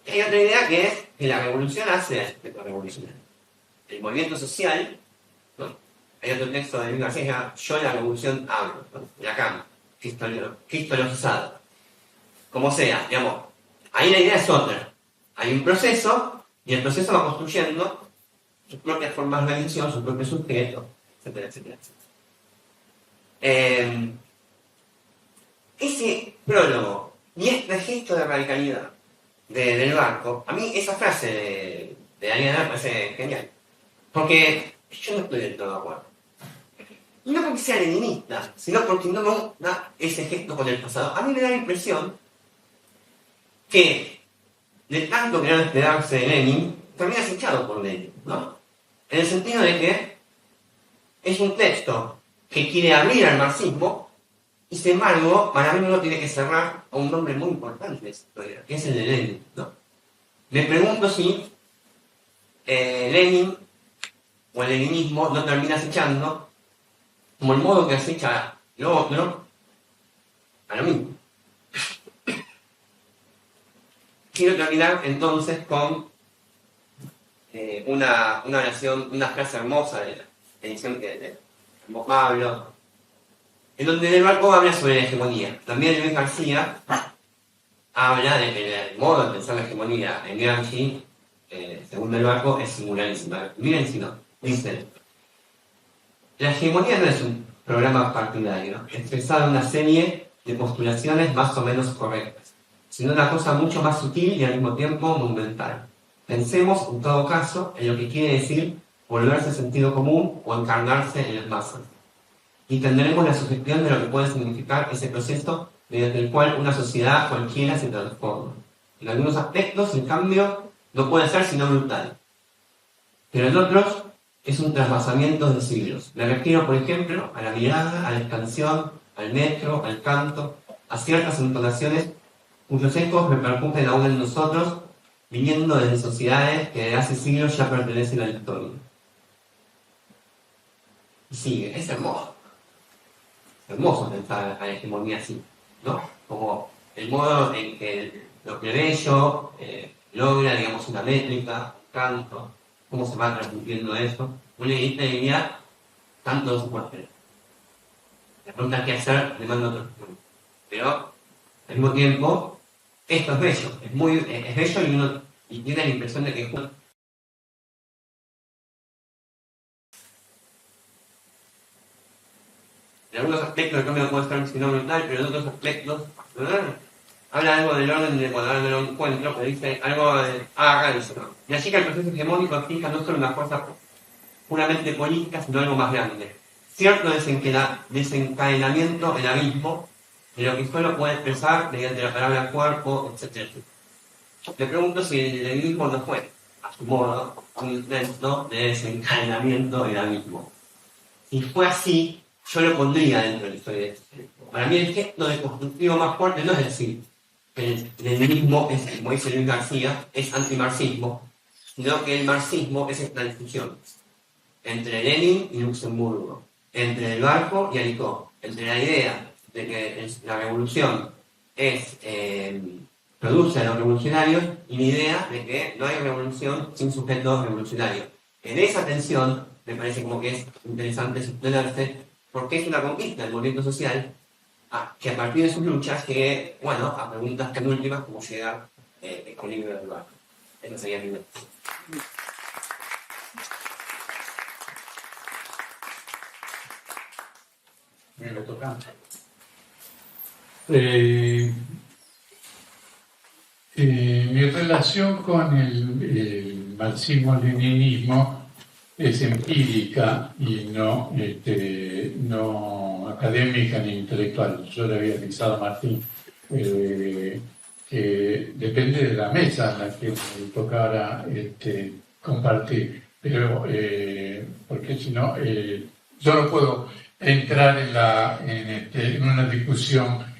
Y hay otra idea que es que la revolución hace al sujeto revolucionario. El movimiento social, ¿no? Hay otro texto de Luis García, yo la revolución hablo, ¿no? Lacan, cristologizado. Como sea, digamos, ahí la idea es otra. Hay un proceso, y el proceso va construyendo sus propias formas de organización, su propio sujeto, etcétera, etcétera, etcétera. Ese prólogo y este gesto de radicalidad del barco, a mí esa frase de Daniel me parece genial. Porque yo no estoy del todo de acuerdo. Y no porque sea leninista, sino porque no me gusta ese gesto con el pasado. A mí me da la impresión que de tanto que no esperarse de Lenin, termina acechado por Lenin, ¿no? En el sentido de que es un texto que quiere abrir al marxismo y sin embargo, para mí uno tiene que cerrar a un nombre muy importante de esa historia, que es el de Lenin, ¿no? Me pregunto si Lenin o el leninismo no termina acechando como el modo que acecha lo otro a lo mismo. Quiero terminar entonces con una oración, una frase hermosa de la edición de Pablo, en donde del barco habla sobre la hegemonía. También Luis García habla de que el modo de pensar la hegemonía en Gramsci, según el barco, es singularísima. Miren si no, dice: la hegemonía no es un programa partidario, expresado en una serie de postulaciones más o menos correctas, sino una cosa mucho más sutil y al mismo tiempo monumental. Pensemos, en todo caso, en lo que quiere decir volverse sentido común o encarnarse en las masas. Y tendremos la sugestión de lo que puede significar ese proceso mediante el cual una sociedad cualquiera se transforma. En algunos aspectos, en cambio, no puede ser sino brutal. Pero en otros, es un trasvasamiento de siglos. Me refiero, por ejemplo, a la mirada, a la expansión, al metro, al canto, a ciertas entonaciones cuyos ecos repercuten aún en nosotros, viniendo desde sociedades que desde hace siglos ya pertenecen a la historia. Y sigue, es hermoso. Hermoso pensar a la hegemonía así, ¿no? Como el modo en que lo plebeyo logra, digamos, una métrica, un canto, cómo se va transmitiendo eso. Una idea tanto de su cuartel. La pregunta qué hacer demanda otro tiempo. Pero, al mismo tiempo, esto es bello, es bello y tiene la impresión de que es justo. En algunos aspectos el cambio puede estar sino brutal, pero en otros aspectos, ¿verdad? Habla algo del orden de cuando ahora lo encuentro, pero dice algo de eso, ¿no? Y así que el proceso hegemónico fija no solo una fuerza puramente política, sino algo más grande. Cierto desencadenamiento en abismo, de lo que solo puede expresar mediante la palabra cuerpo, etc. Me pregunto si el leninismo no fue, a su modo, un intento de desencadenamiento en abismo. Si fue así, yo lo pondría dentro de la historia de este. Para mí el gesto de constructivo más fuerte no es decir que el leninismo es, como dice Luis García, es antimarxismo, sino que el marxismo es esta discusión entre Lenin y Luxemburgo, entre el barco y Alicó, entre la idea de que la revolución produce a los revolucionarios y la idea de que no hay revolución sin sujetos revolucionarios. En esa tensión me parece como que es interesante sostenerse porque es una conquista del movimiento social que a partir de sus luchas llegue, bueno, a preguntas tan últimas como llegar con el libro del barco. Esa sería mi idea. Me lo toca. Mi relación con el marxismo-leninismo es empírica y no académica ni intelectual. Yo le había avisado a Martín que depende de la mesa en la que me tocara compartir, pero porque si no, yo no puedo entrar en una discusión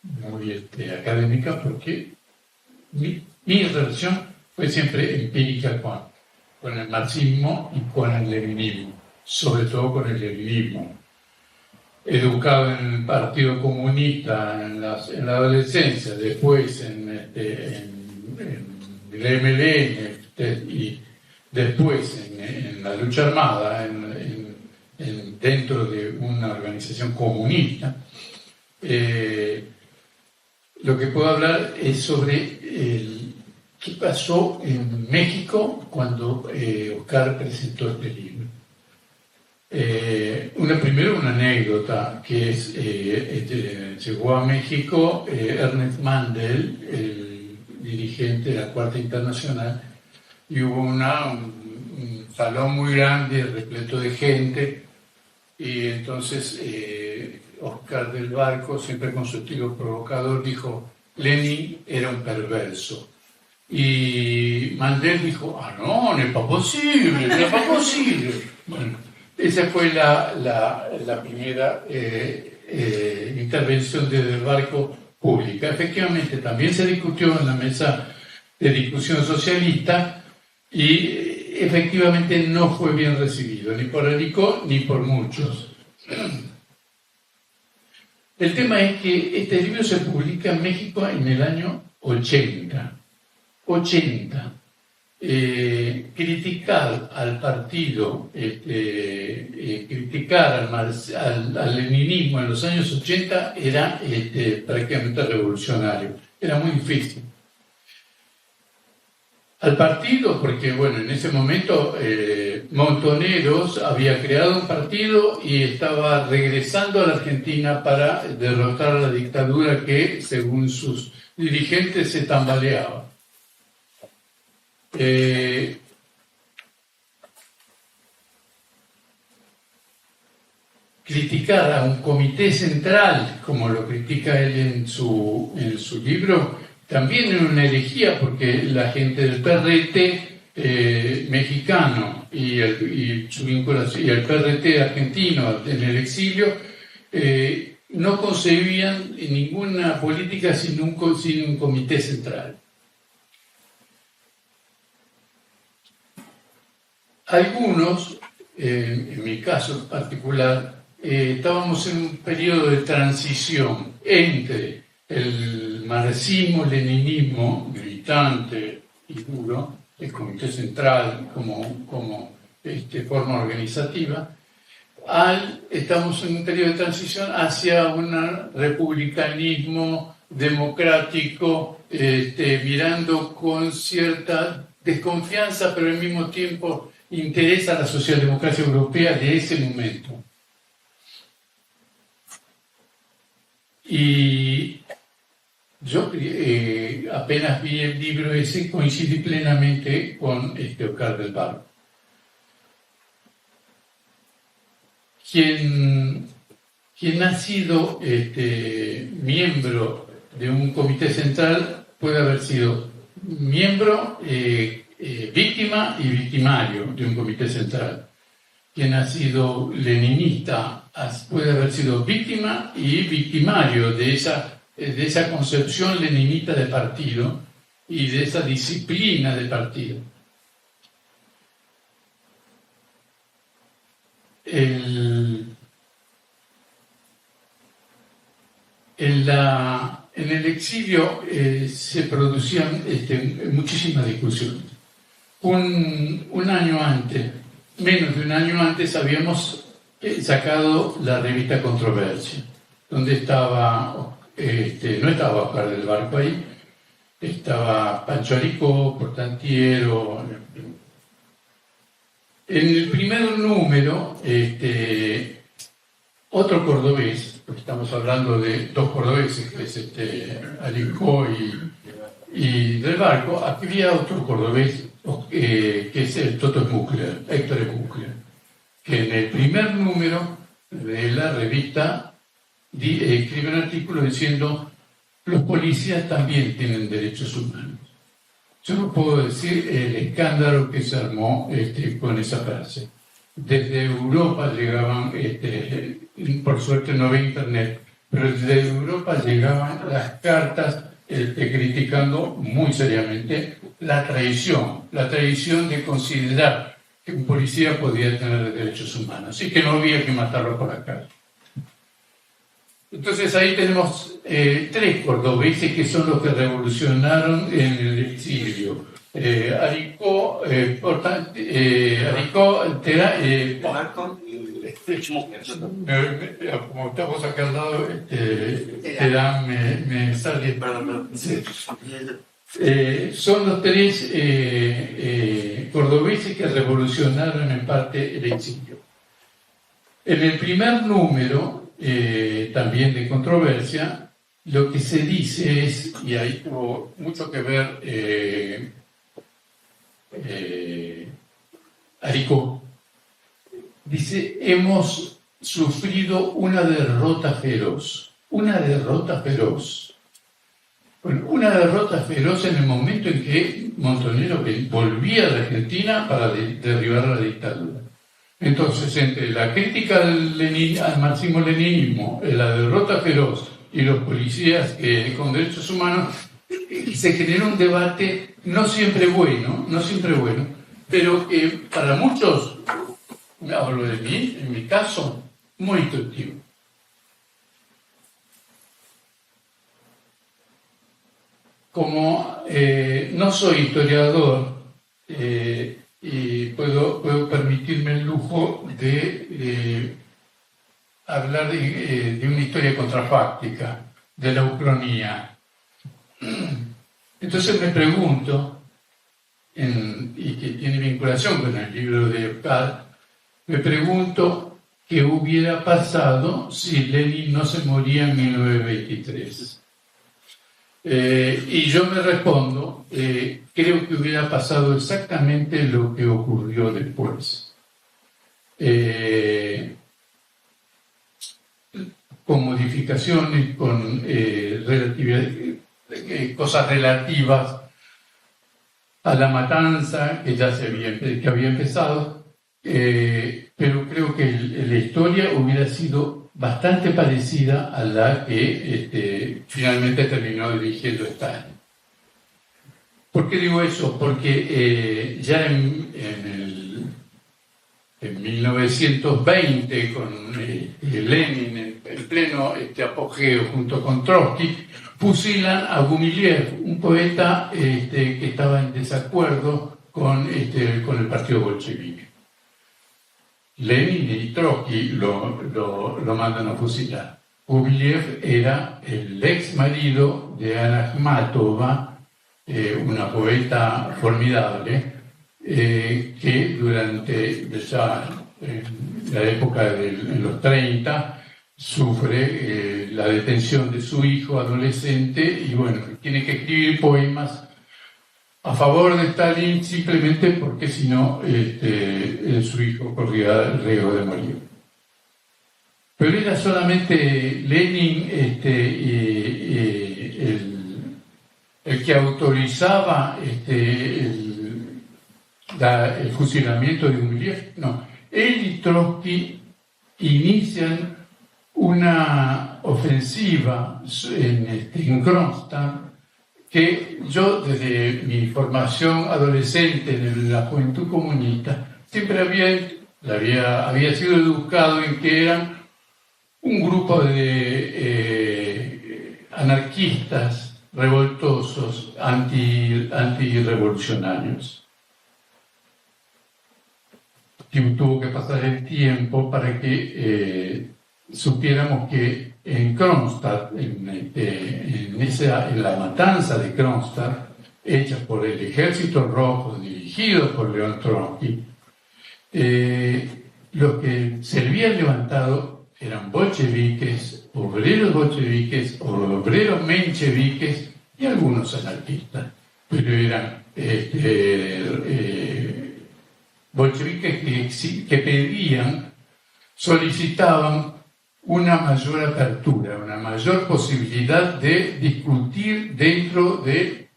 muy académica, porque mi relación fue siempre empírica con el marxismo y con el leninismo, sobre todo con el leninismo. Educado en el Partido Comunista en la adolescencia, después en el MLN y después en la lucha armada, dentro de una organización comunista. Lo que puedo hablar es sobre qué pasó en México cuando Oscar presentó este libro. Primero una anécdota, que es, llegó a México Ernest Mandel, el dirigente de la Cuarta Internacional, y hubo un salón muy grande, repleto de gente, y entonces Oscar del Barco, siempre con su estilo provocador, dijo: Lenin era un perverso. Y Mandel dijo: no es pas posible, no es pas posible. Bueno, esa fue la primera intervención de Del Barco pública. Efectivamente, también se discutió en la mesa de discusión socialista y efectivamente no fue bien recibido, ni por Alicó ni por muchos. El tema es que este libro se publica en México en el año 80. Criticar al partido, criticar al leninismo en los años 80 era prácticamente revolucionario, era muy difícil. Al partido, porque bueno, en ese momento Montoneros había creado un partido y estaba regresando a la Argentina para derrotar a la dictadura que, según sus dirigentes, se tambaleaba. Criticar a un comité central, como lo critica él en su libro, también es una herejía, porque la gente del PRT mexicano y su vinculación, y el PRT argentino en el exilio no concebían ninguna política sin un comité central. Algunos, en mi caso particular, estábamos en un periodo de transición entre el marxismo-leninismo militante y duro, el comité central como forma organizativa, estamos en un periodo de transición hacia un republicanismo democrático, mirando con cierta desconfianza, pero al mismo tiempo interesa a la socialdemocracia europea de ese momento. Y yo apenas vi el libro ese, coincidí plenamente con Oscar del Barco. Quien ha sido miembro de un comité central puede haber sido miembro, víctima y victimario de un comité central. Quien ha sido leninista puede haber sido víctima y victimario de esa concepción leninista de partido y de esa disciplina de partido. En el exilio se producían muchísimas discusiones. Un año antes, menos de un año antes, habíamos sacado la revista Controversia, donde estaba, no estaba Oscar del Barco ahí, estaba Pancho Alicó, Portantiero. En el primer número, otro cordobés, porque estamos hablando de dos cordobeses, que es Alicó y Del Barco. Aquí había otro cordobés, que es el Toto Smuckler, Héctor Smuckler, que en el primer número de la revista escribe un artículo diciendo: los policías también tienen derechos humanos. Yo no puedo decir el escándalo que se armó con esa frase. Desde Europa llegaban, por suerte no había internet, pero desde Europa llegaban las cartas criticando muy seriamente la traición de considerar que un policía podía tener derechos humanos y que no había que matarlo por acá. Entonces ahí tenemos tres cordobeses que son los que revolucionaron en el exilio. Alicó, como estamos acá al lado, Terán me sale. Son los tres cordobeses que revolucionaron en parte el exilio. En el primer número, también de controversia, lo que se dice es, y ahí tuvo mucho que ver Alicó, dice: hemos sufrido una derrota feroz. Una derrota feroz. Bueno, una derrota feroz en el momento en que Montonero volvía de Argentina para derribar la dictadura. Entonces, entre la crítica al marxismo-leninismo, la derrota feroz y los policías con derechos humanos, se generó un debate no siempre bueno, pero que para muchos, hablo de mí, en mi caso, muy instructivo. Como no soy historiador, y puedo permitirme el lujo de hablar de una historia contrafáctica, de la ucronía. Entonces me pregunto, y que tiene vinculación con el libro de Eucad, me pregunto qué hubiera pasado si Lenin no se moría en 1923. Y yo me respondo, creo que hubiera pasado exactamente lo que ocurrió después. Con modificaciones, con cosas relativas a la matanza que ya que había empezado, pero creo que la historia hubiera sido bastante parecida a la que finalmente terminó dirigiendo Stalin. ¿Por qué digo eso? Porque ya en 1920, con Lenin en pleno apogeo junto con Trotsky, fusilan a Gumiliev, un poeta que estaba en desacuerdo con el partido bolchevique. Lenin y Trotsky lo mandan a fusilar. Gumiliev era el ex marido de Anna Akhmatova, una poeta formidable, que durante la época de los 30 sufre la detención de su hijo adolescente y bueno, tiene que escribir poemas a favor de Stalin simplemente porque si no su hijo corría el riesgo de morir. Pero era solamente Lenin el que autorizaba el fusilamiento de Gumiliev. No, él y Trotsky inician una ofensiva en Kronstadt que yo, desde mi formación adolescente en la juventud comunista, siempre había sido educado en que eran un grupo de anarquistas revoltosos, antirrevolucionarios. Tuvo que pasar el tiempo para que supiéramos que en Kronstadt, en la matanza de Kronstadt, hecha por el Ejército Rojo, dirigido por León Trotsky, los que se habían levantado eran bolcheviques, obreros mencheviques y algunos anarquistas, pero eran bolcheviques que pedían, solicitaban una mayor apertura, una mayor posibilidad de discutir dentro del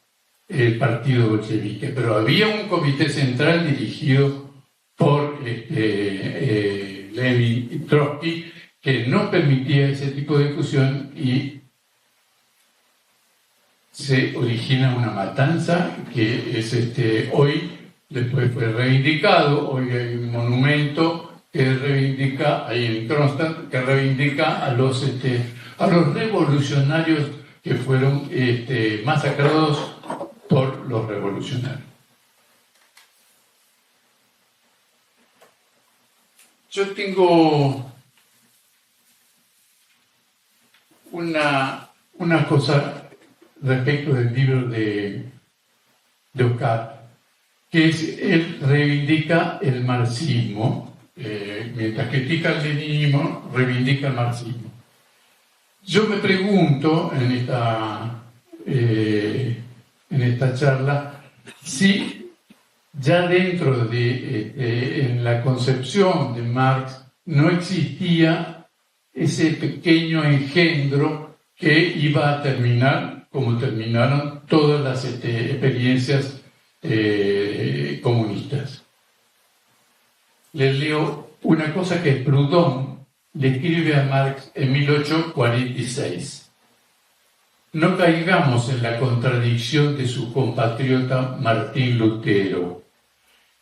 partido bolchevique. Pero había un comité central dirigido por Lenin y Trotsky que no permitía ese tipo de discusión y se origina una matanza que es hoy, después fue reivindicado, hoy hay un monumento que reivindica, ahí en Kronstadt, que reivindica a los revolucionarios que fueron masacrados por los revolucionarios. Yo tengo una cosa respecto del libro de Oscar, que es, él reivindica el marxismo, mientras critica el leninismo, reivindica el marxismo. Yo me pregunto en esta charla si ya dentro de en la concepción de Marx no existía ese pequeño engendro que iba a terminar como terminaron todas las experiencias comunistas. Les leo una cosa que Proudhon le escribe a Marx en 1846. No caigamos en la contradicción de su compatriota Martín Lutero,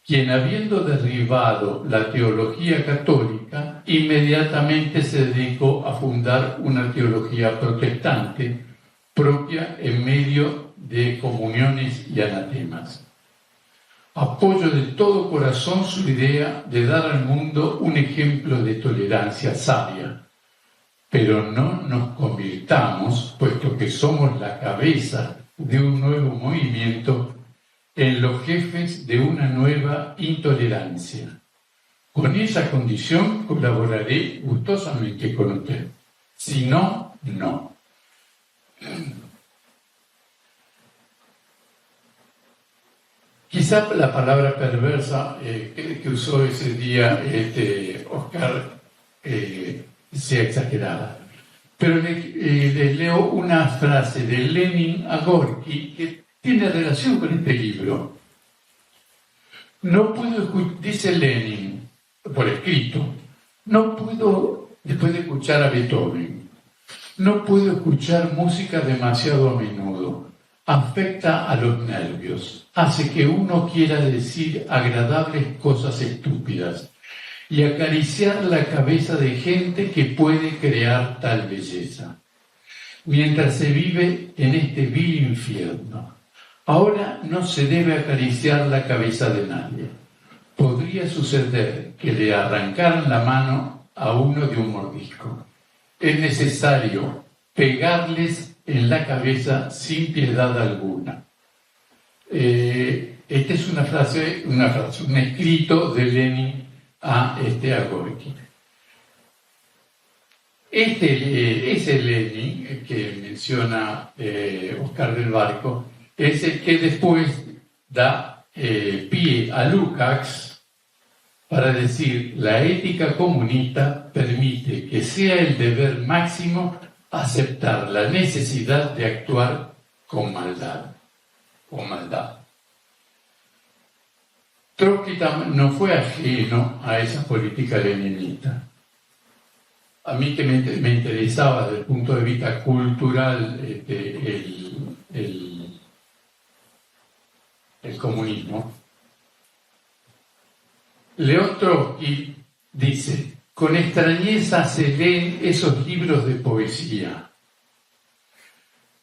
quien, habiendo derribado la teología católica, inmediatamente se dedicó a fundar una teología protestante propia en medio de comuniones y anatemas. Apoyo de todo corazón su idea de dar al mundo un ejemplo de tolerancia sabia, pero no nos convirtamos, puesto que somos la cabeza de un nuevo movimiento, en los jefes de una nueva intolerancia. Con esa condición colaboraré gustosamente con usted. Si no, no. Quizá la palabra perversa que usó ese día Oscar sea exagerada. Pero les leo una frase de Lenin a Gorky que tiene relación con este libro. No puedo, dice Lenin, por escrito, no puedo, después de escuchar a Beethoven, no puedo escuchar música demasiado a menudo. Afecta a los nervios, hace que uno quiera decir agradables cosas estúpidas y acariciar la cabeza de gente que puede crear tal belleza, mientras se vive en este vil infierno. Ahora no se debe acariciar la cabeza de nadie. Podría suceder que le arrancaran la mano a uno de un mordisco. Es necesario pegarles en la cabeza sin piedad alguna. Esta es una frase, un escrito de Lenin a Gorky. Ese Lenin que menciona Oscar del Barco es el que después da pie a Lukács para decir: la ética comunista permite que sea el deber máximo aceptar la necesidad de actuar con maldad. Trotsky no fue ajeno a esa política leninista. A mí que me interesaba desde el punto de vista cultural el comunismo, León Trotsky dice: con extrañeza se leen esos libros de poesía,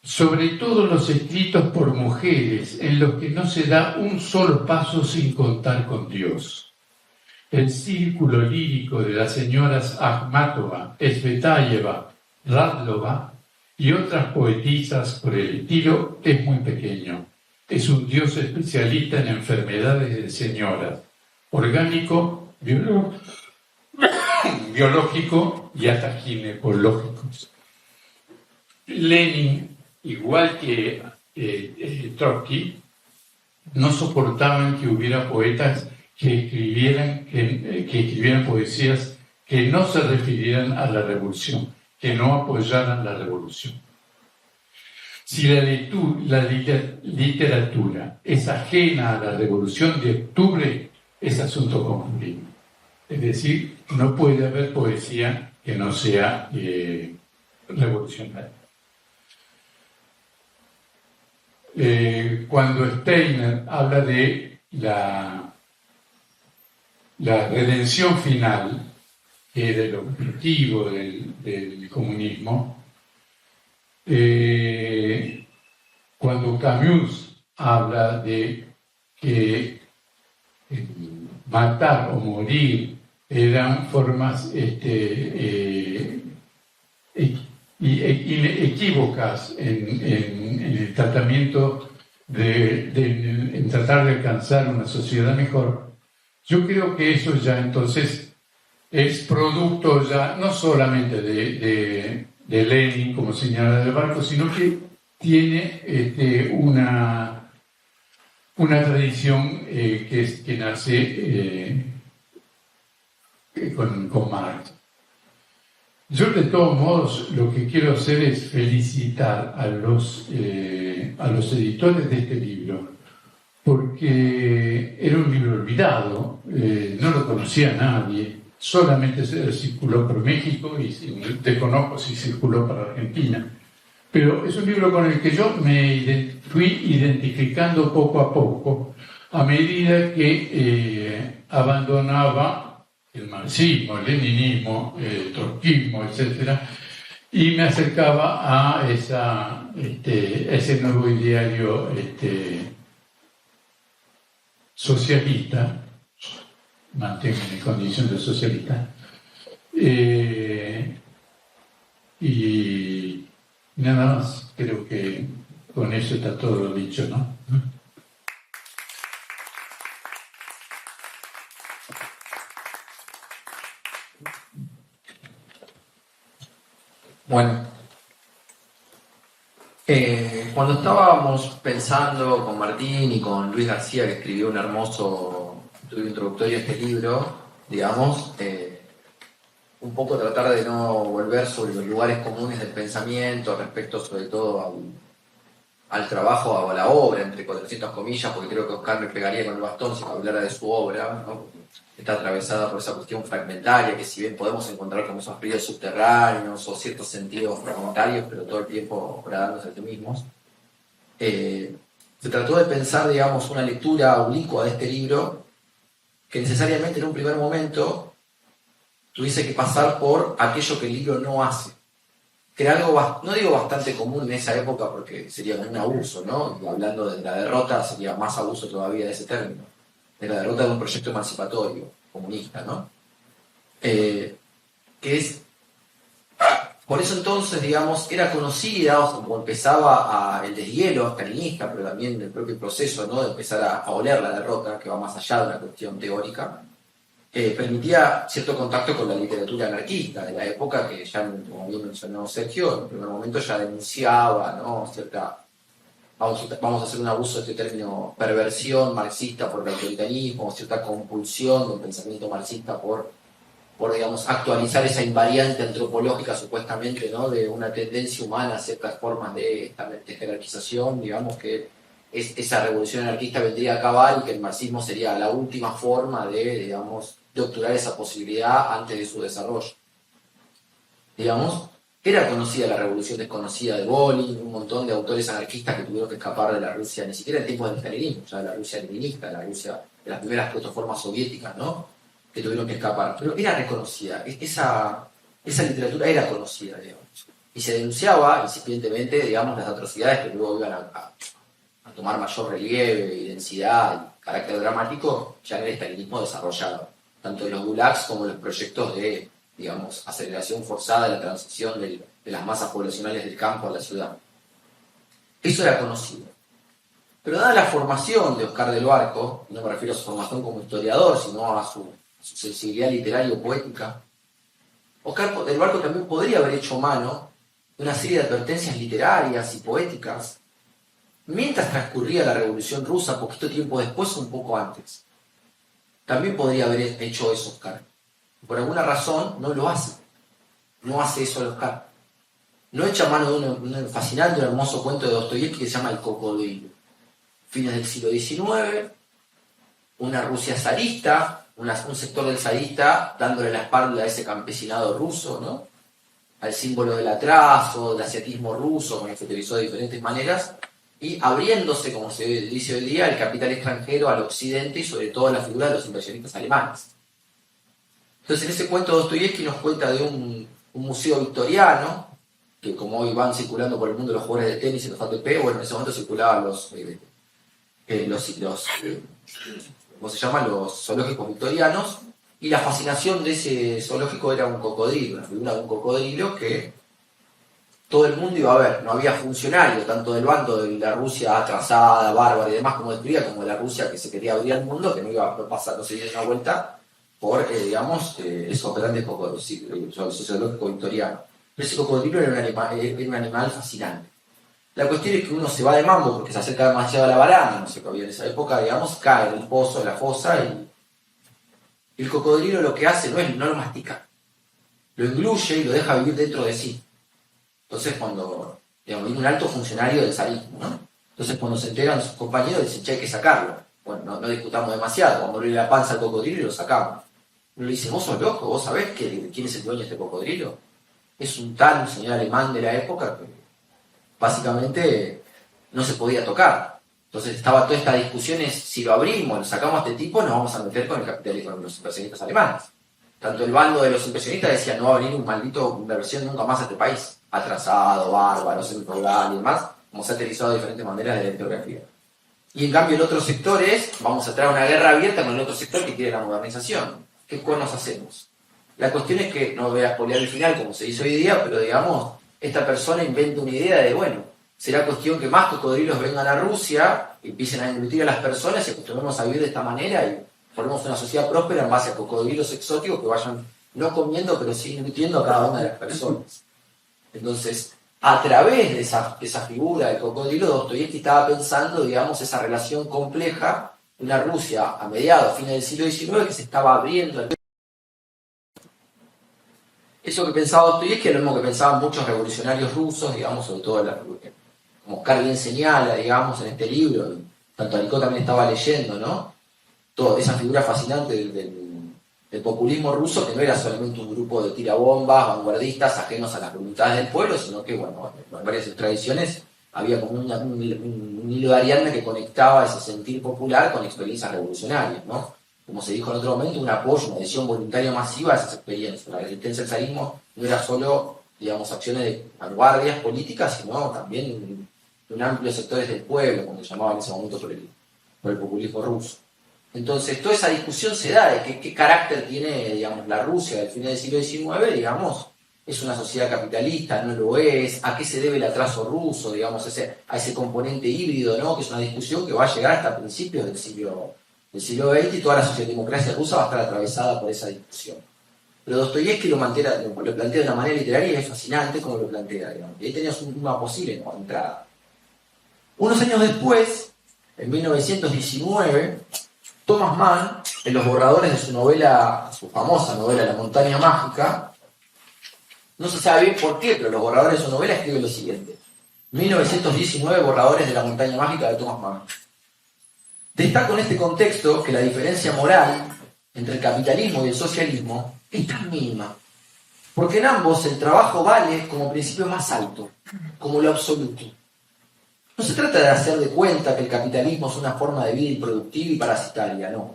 sobre todo los escritos por mujeres, en los que no se da un solo paso sin contar con Dios. El círculo lírico de las señoras Akhmatova, Svetaeva, Radlova y otras poetisas por el estilo es muy pequeño. Es un Dios especialista en enfermedades de señoras, orgánico, biológico biológico y hasta ginecológicos. Lenin, igual que Trotsky, no soportaban que hubiera poetas que escribieran poesías que no se refirieran a la revolución, que no apoyaran la revolución. Si la literatura es ajena a la revolución de octubre, es asunto confundido. Es decir, no puede haber poesía que no sea revolucionaria. Cuando Steiner habla de la redención final, que era el objetivo del comunismo, cuando Camus habla de que matar o morir eran formas equívocas en el tratamiento en tratar de alcanzar una sociedad mejor, yo creo que eso ya entonces es producto ya no solamente de Lenin, como señala Del Barco, sino que tiene una tradición que nace con Marx. Yo, de todos modos, lo que quiero hacer es felicitar a los editores de este libro, porque era un libro olvidado, no lo conocía nadie, solamente se circuló por México y desconozco si circuló para Argentina. Pero es un libro con el que yo me fui identificando poco a poco, a medida que abandonaba el marxismo, el leninismo, el trotskismo, etc., y me acercaba a ese nuevo ideario socialista, mantengo mi condición de socialista, y nada más, creo que con eso está todo lo dicho, ¿no? Bueno, cuando estábamos pensando con Martín y con Luis García, que escribió un hermoso estudio introductorio a este libro, digamos, un poco tratar de no volver sobre los lugares comunes del pensamiento respecto sobre todo al trabajo o a la obra, entre 400 comillas, porque creo que Oscar me pegaría con el bastón si me hablara de su obra, ¿no? Está atravesada por esa cuestión fragmentaria, que si bien podemos encontrar como esos periodos subterráneos o ciertos sentidos fragmentarios, pero todo el tiempo bradándose a sí mismos, se trató de pensar, digamos, una lectura oblicua de este libro que necesariamente en un primer momento tuviese que pasar por aquello que el libro no hace, que era algo, no digo bastante común en esa época porque sería un abuso, ¿no? Y hablando de la derrota sería más abuso todavía de ese término, de la derrota de un proyecto emancipatorio, comunista, ¿no? Que es, por eso entonces, digamos, era conocida, o como empezaba el deshielo stalinista, pero también el propio proceso, ¿no? De empezar a oler la derrota, que va más allá de una cuestión teórica, permitía cierto contacto con la literatura anarquista de la época, que ya, como bien mencionó Sergio, en el primer momento ya denunciaba, ¿no? Cierta, vamos a hacer un abuso de este término, perversión marxista por el autoritarismo, cierta compulsión del pensamiento marxista por digamos, actualizar esa invariante antropológica supuestamente, ¿no? De una tendencia humana a ciertas formas de jerarquización, digamos que esa revolución anarquista vendría a acabar y que el marxismo sería la última forma de obturar esa posibilidad antes de su desarrollo. Digamos, era conocida la revolución desconocida de Bolin, un montón de autores anarquistas que tuvieron que escapar de la Rusia, ni siquiera en tiempos del stalinismo, ya de la Rusia leninista, la Rusia de las primeras protoformas soviéticas, ¿no? Que tuvieron que escapar. Pero era reconocida, esa literatura era conocida, digamos. Y se denunciaba incipientemente, digamos, las atrocidades que luego iban a tomar mayor relieve y densidad y carácter dramático ya en el estalinismo desarrollado, tanto de los gulags como de los proyectos de, digamos, aceleración forzada de la transición de las masas poblacionales del campo a la ciudad. Eso era conocido. Pero dada la formación de Oscar del Barco, no me refiero a su formación como historiador, sino a su sensibilidad literaria o poética, Oscar del Barco también podría haber hecho mano de una serie de advertencias literarias y poéticas mientras transcurría la Revolución Rusa, poquito tiempo después o un poco antes. También podría haber hecho eso Oscar. Por alguna razón no lo hace. No hace eso el Oscar. No echa mano de un fascinante y hermoso cuento de Dostoyevsky que se llama El cocodrilo. Fines del siglo XIX, una Rusia zarista, un sector del zarista dándole la espalda a ese campesinado ruso, ¿no? Al símbolo del atraso, del asiatismo ruso, que se utilizó de diferentes maneras, y abriéndose, como se dice hoy día, el capital extranjero al occidente y sobre todo la figura de los inversionistas alemanes. Entonces, en ese cuento Dostoyevsky nos cuenta de un museo victoriano, que como hoy van circulando por el mundo los jugadores de tenis y los ATP, bueno, en ese momento circulaban ¿cómo se llama? Los zoológicos victorianos, y la fascinación de ese zoológico era un cocodrilo, una figura de un cocodrilo que todo el mundo iba a ver. No había funcionario, tanto del bando de la Rusia atrasada, bárbara y demás, como destruida, como de la Rusia que se quería abrir al mundo, que no iba a pasar, no se dio una vuelta por, esos grandes cocodrilos, el zoológico victoriano. Pero ese cocodrilo era un animal fascinante. La cuestión es que uno se va de mambo porque se acerca demasiado a la barana, no sé qué había en esa época, digamos, cae en el pozo, en la fosa, y el cocodrilo lo que hace no lo mastica, lo engluye y lo deja vivir dentro de sí. Entonces cuando, digamos, viene un alto funcionario del zarismo, ¿no? Entonces cuando se enteran sus compañeros dicen, che, hay que sacarlo. Bueno, no discutamos demasiado, vamos a abrirle la panza al cocodrilo y lo sacamos. Uno le dice, vos sos loco, vos sabés quién es el dueño de este cocodrilo. Es un señor alemán de la época que básicamente no se podía tocar. Entonces estaba toda esta discusión, es si lo abrimos, lo sacamos a este tipo, nos vamos a meter con el capitalismo, con los inversionistas alemanes. Tanto el bando de los inversionistas decía, no va a venir un maldito inversión nunca más a este país, atrasado, bárbaro, semi-feudal y demás, como se ha utilizado de diferentes maneras de la historiografía. Y en cambio el otro sector es, vamos a traer una guerra abierta con el otro sector que quiere la modernización. ¿Qué cuernos hacemos? La cuestión es que, no voy a spoilear el final como se hizo hoy día, pero digamos, esta persona inventa una idea de, bueno, será cuestión que más cocodrilos vengan a Rusia, empiecen a englutir a las personas y acostumbremos a vivir de esta manera y formemos una sociedad próspera en base a cocodrilos exóticos que vayan no comiendo, pero sí invirtiendo a cada una de las personas. Entonces, a través de esa figura del cocodrilo, Dostoyevsky estaba pensando, digamos, esa relación compleja de una Rusia a mediados, fines del siglo XIX, que se estaba abriendo. Eso que pensaba Dostoyevsky es lo mismo que pensaban muchos revolucionarios rusos, digamos, sobre todo como Oscar bien señala, digamos, en este libro, y tanto Aricó también estaba leyendo, ¿no? Toda esa figura fascinante del populismo ruso, que no era solamente un grupo de tirabombas, vanguardistas, ajenos a las voluntades del pueblo, sino que, bueno, en varias tradiciones había como un hilo de Ariadna que conectaba ese sentir popular con experiencias revolucionarias, ¿no? Como se dijo en otro momento, un apoyo, una adhesión voluntaria masiva a esas experiencias. La resistencia al zarismo no era solo, digamos, acciones de vanguardias políticas, sino también de un amplio sectores del pueblo, como se llamaba en ese momento por el populismo ruso. Entonces, toda esa discusión se da de qué carácter tiene, digamos, la Rusia del fin del siglo XIX, digamos, es una sociedad capitalista, no lo es, a qué se debe el atraso ruso, digamos, a ese componente híbrido, ¿no? Que es una discusión que va a llegar hasta principios del siglo XX y toda la socialdemocracia rusa va a estar atravesada por esa discusión. Pero Dostoyevsky lo plantea de una manera literaria y es fascinante como lo plantea, digamos. Y ahí tenías una posible entrada. Unos años después, en 1919, Thomas Mann, en los borradores de su famosa novela La montaña mágica, no se sabe bien por qué, pero los borradores de su novela escriben lo siguiente. 1919, borradores de La montaña mágica de Thomas Mann. Destaco en este contexto que la diferencia moral entre el capitalismo y el socialismo es tan mínima, porque en ambos el trabajo vale como principio más alto, como lo absoluto. No se trata de hacer de cuenta que el capitalismo es una forma de vida improductiva y parasitaria, no.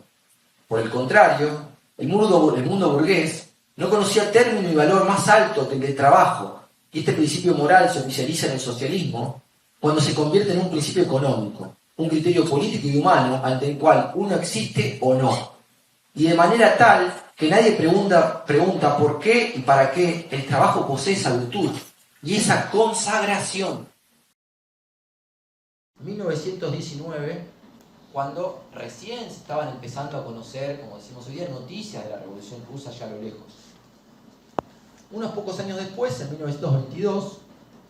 Por el contrario, el mundo burgués no conocía término y valor más alto que el del trabajo, y este principio moral se oficializa en el socialismo cuando se convierte en un principio económico, un criterio político y humano ante el cual uno existe o no, y de manera tal que nadie pregunta por qué y para qué el trabajo posee esa virtud y esa consagración. 1919, cuando recién se estaban empezando a conocer, como decimos hoy día, noticias de la Revolución Rusa allá a lo lejos. Unos pocos años después, en 1922,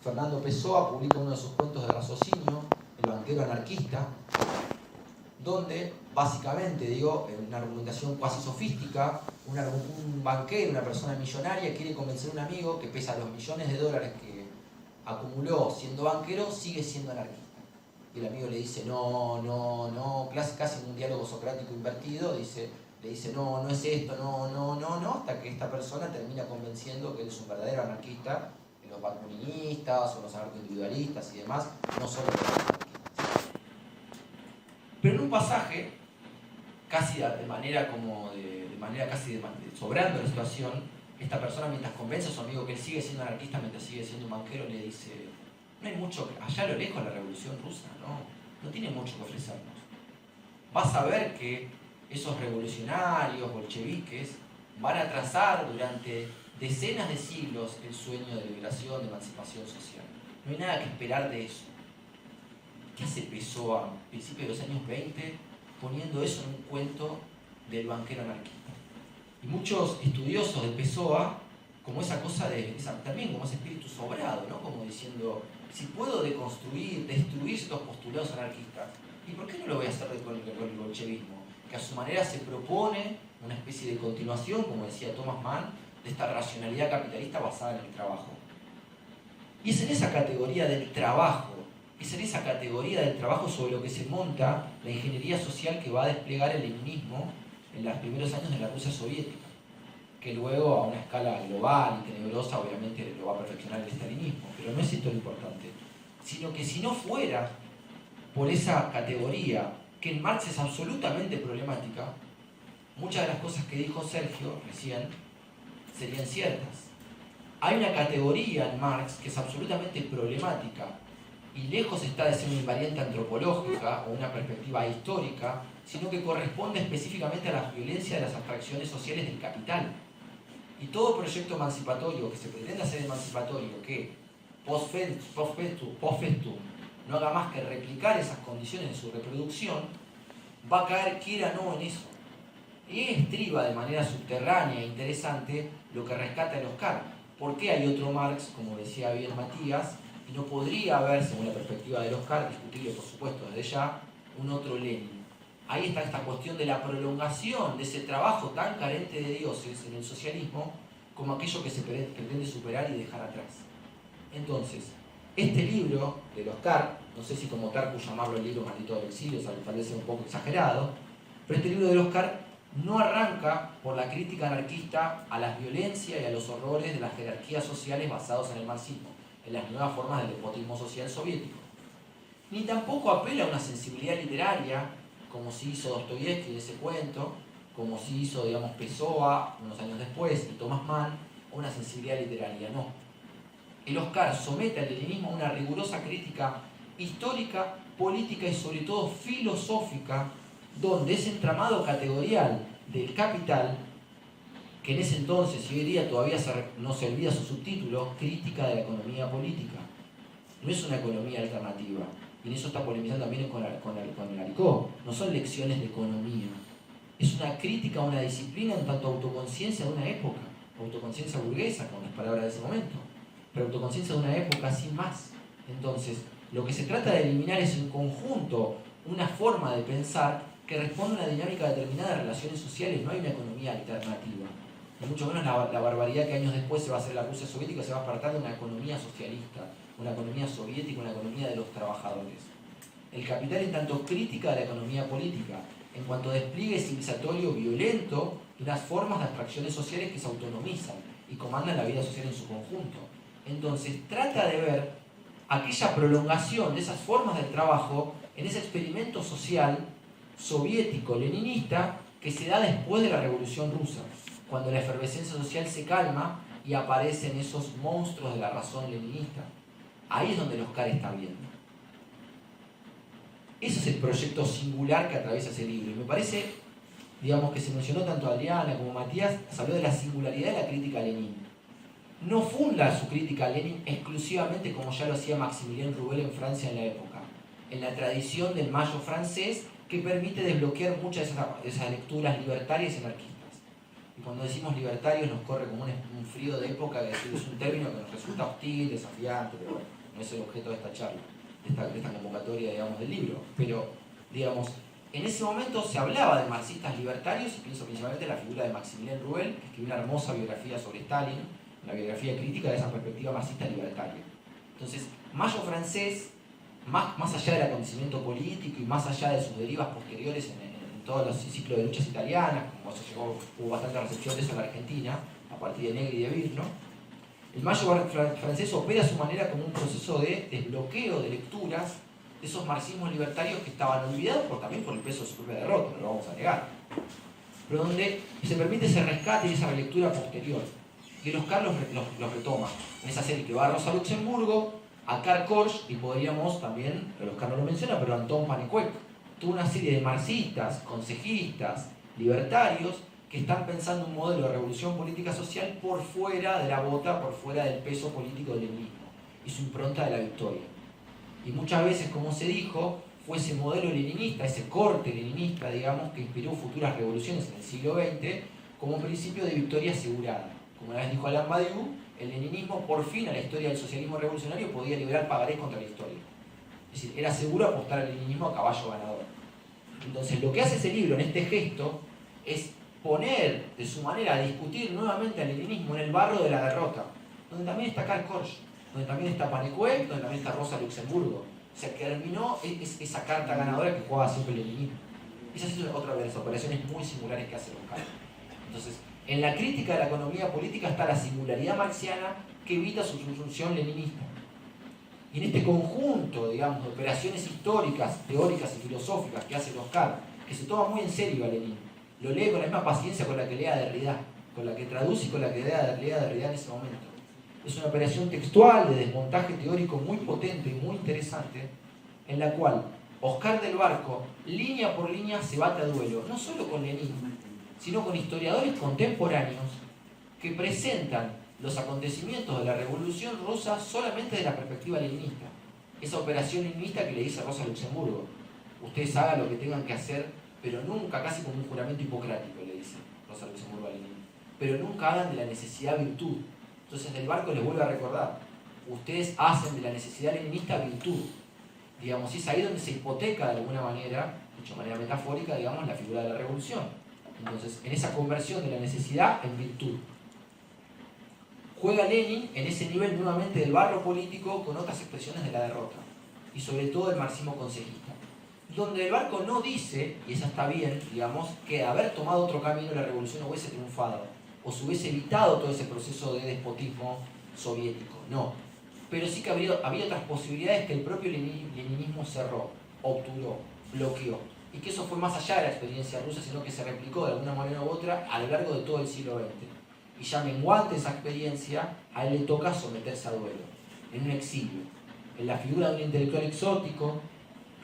Fernando Pessoa publica uno de sus cuentos de raciocinio, El banquero anarquista, donde básicamente, digo, en una argumentación cuasi sofística, un banquero, una persona millonaria, quiere convencer a un amigo que pese a los millones de dólares que acumuló siendo banquero, sigue siendo anarquista. Y el amigo le dice, no, casi en un diálogo socrático invertido, le dice, no es esto, no, hasta que esta persona termina convenciendo que él es un verdadero anarquista, que los bakunistas o los anarcoindividualistas y demás no son los anarquistas. Pero en un pasaje, casi de manera sobrando la situación, esta persona, mientras convence a su amigo que él sigue siendo anarquista mientras sigue siendo un banquero, le dice, no hay mucho, allá a lo lejos la revolución rusa no tiene mucho que ofrecernos. Vas a ver que esos revolucionarios bolcheviques van a trazar durante decenas de siglos el sueño de liberación, de emancipación social. No hay nada que esperar de eso. ¿Qué hace Pessoa a principios de los años 20 poniendo eso en un cuento del banquero anarquista? Y muchos estudiosos de Pessoa, como esa cosa también como ese espíritu sobrado, ¿no? Como diciendo, si puedo destruir estos postulados anarquistas, ¿y por qué no lo voy a hacer con el bolchevismo? Que a su manera se propone una especie de continuación, como decía Thomas Mann, de esta racionalidad capitalista basada en el trabajo. Y es en esa categoría del trabajo, sobre lo que se monta la ingeniería social que va a desplegar el leninismo en los primeros años de la Rusia soviética, que luego a una escala global y tenebrosa obviamente lo va a perfeccionar el estalinismo, pero no es esto lo importante, sino que si no fuera por esa categoría, que en Marx es absolutamente problemática, muchas de las cosas que dijo Sergio recién serían ciertas. Hay una categoría en Marx que es absolutamente problemática y lejos está de ser una invariante antropológica o una perspectiva histórica, sino que corresponde específicamente a la violencia de las abstracciones sociales del capital. Y todo proyecto emancipatorio que se pretenda hacer emancipatorio, que post festum no haga más que replicar esas condiciones de su reproducción, va a caer quiera o no en eso. Y estriba de manera subterránea e interesante lo que rescata el Oscar. ¿Por qué hay otro Marx, como decía bien Matías, y no podría haber, según la perspectiva del Oscar, discutible por supuesto desde ya, un otro Lenin? Ahí está esta cuestión de la prolongación de ese trabajo tan carente de dioses en el socialismo como aquello que se pretende superar y dejar atrás. Entonces, este libro del Oscar, no sé si como Tarku llamarlo el libro maldito del exilio, tal vez sea un poco exagerado, pero este libro del Oscar no arranca por la crítica anarquista a la violencia y a los horrores de las jerarquías sociales basados en el marxismo, en las nuevas formas del despotismo social soviético. Ni tampoco apela a una sensibilidad literaria, como sí hizo Dostoyevsky en ese cuento, como sí hizo, digamos, Pessoa unos años después, y Thomas Mann, a una sensibilidad literaria, no. El Oscar somete al leninismo a una rigurosa crítica histórica, política y sobre todo filosófica, donde ese entramado categorial del capital, que en ese entonces y hoy día todavía no se olvida su subtítulo, crítica de la economía política, no es una economía alternativa, y en eso está polemizando también con el Aricó, no son lecciones de economía, es una crítica a una disciplina en tanto autoconciencia de una época, autoconciencia burguesa, con las palabras de ese momento, pero autoconciencia de una época sin más. Entonces, lo que se trata de eliminar es en conjunto una forma de pensar que responde a una dinámica determinada de relaciones sociales, no hay una economía alternativa. Ni mucho menos la barbaridad que años después se va a hacer la Rusia soviética, se va a apartar de una economía socialista, una economía soviética, una economía de los trabajadores. El capital en tanto crítica de la economía política, en cuanto a despliegue civilizatorio violento de unas formas de abstracciones sociales que se autonomizan y comandan la vida social en su conjunto. Entonces trata de ver aquella prolongación de esas formas del trabajo en ese experimento social soviético-leninista que se da después de la Revolución Rusa, cuando la efervescencia social se calma y aparecen esos monstruos de la razón leninista. Ahí es donde el Oscar está viendo. Ese es el proyecto singular que atraviesa ese libro. Y me parece, digamos, que se mencionó tanto Adriana como Matías, se habló de la singularidad de la crítica a Lenin. No funda su crítica a Lenin exclusivamente como ya lo hacía Maximilien Rouvel en Francia en la época, en la tradición del mayo francés que permite desbloquear muchas de esas lecturas libertarias y anarquistas. Y cuando decimos libertarios nos corre como un frío de época, que es un término que nos resulta hostil, desafiante, pero bueno, no es el objeto de esta charla, de esta convocatoria, digamos, del libro. Pero, digamos, en ese momento se hablaba de marxistas libertarios, y pienso principalmente en la figura de Maximilien Rouel, que escribió una hermosa biografía sobre Stalin, una biografía crítica de esa perspectiva marxista libertaria. Entonces, Mayo francés, más allá del acontecimiento político y más allá de sus derivas posteriores en todos los ciclos de luchas italianas, como eso hubo bastante recepción de eso en la Argentina, a partir de Negri y de Virno, el Mayo francés opera a su manera como un proceso de desbloqueo de lecturas de esos marxismos libertarios que estaban olvidados también por el peso de su propia derrota, no lo vamos a negar, pero donde se permite ese rescate y esa relectura posterior. Y el Oscar los retoma en esa serie que va a Rosa Luxemburgo, a Karl Korsch, y podríamos también, el Oscar no lo menciona, pero Anton Pannekoek, toda una serie de marxistas, consejistas, libertarios, que están pensando un modelo de revolución política social por fuera de la bota, por fuera del peso político del leninismo y su impronta de la victoria. Y muchas veces, como se dijo, fue ese modelo leninista, ese corte leninista, digamos, que inspiró futuras revoluciones en el siglo XX como principio de victoria asegurada. Como una vez dijo Alain Badiou, el leninismo por fin a la historia del socialismo revolucionario podía liberar pagarés contra la historia. Es decir, era seguro apostar al leninismo a caballo ganador. Entonces, lo que hace ese libro en este gesto es poner de su manera a discutir nuevamente al leninismo en el barro de la derrota, donde también está Karl Korsch, donde también está Pannekoek, donde también está Rosa Luxemburgo. O sea, que terminó esa carta ganadora que jugaba siempre el leninismo. Esa es otra de las operaciones muy singulares que hace Oscar. Entonces, en la crítica de la economía política está la singularidad marxiana que evita su función leninista. Y en este conjunto, digamos, de operaciones históricas, teóricas y filosóficas que hace Oscar, que se toma muy en serio a Lenin, lo lee con la misma paciencia con la que lee a Derrida, con la que traduce y con la que lee a Derrida en ese momento. Es una operación textual de desmontaje teórico muy potente y muy interesante, en la cual Oscar del Barco, línea por línea, se bate a duelo, no solo con Lenin, sino con historiadores contemporáneos que presentan los acontecimientos de la Revolución Rusa solamente de la perspectiva leninista. Esa operación leninista que le dice a Rosa Luxemburgo: ustedes hagan lo que tengan que hacer, pero nunca, casi como un juramento hipocrático, le dice Rosa Luxemburgo a Lenin, pero nunca hagan de la necesidad virtud. Entonces Del Barco les vuelve a recordar: ustedes hacen de la necesidad leninista virtud. Digamos, y es ahí donde se hipoteca de alguna manera, dicho de manera metafórica, digamos, la figura de la revolución. Entonces, en esa conversión de la necesidad en virtud. Juega Lenin en ese nivel nuevamente del barro político con otras expresiones de la derrota, y sobre todo el marxismo consejista, donde Del Barco no dice, y esa está bien, digamos, que haber tomado otro camino la revolución hubiese triunfado, o se hubiese evitado todo ese proceso de despotismo soviético, no. Pero sí que había otras posibilidades que el propio leninismo cerró, obturó, bloqueó, y que eso fue más allá de la experiencia rusa, sino que se replicó de alguna manera u otra a lo largo de todo el siglo XX. Y ya menguante esa experiencia, a él le toca someterse a duelo, en un exilio, en la figura de un intelectual exótico,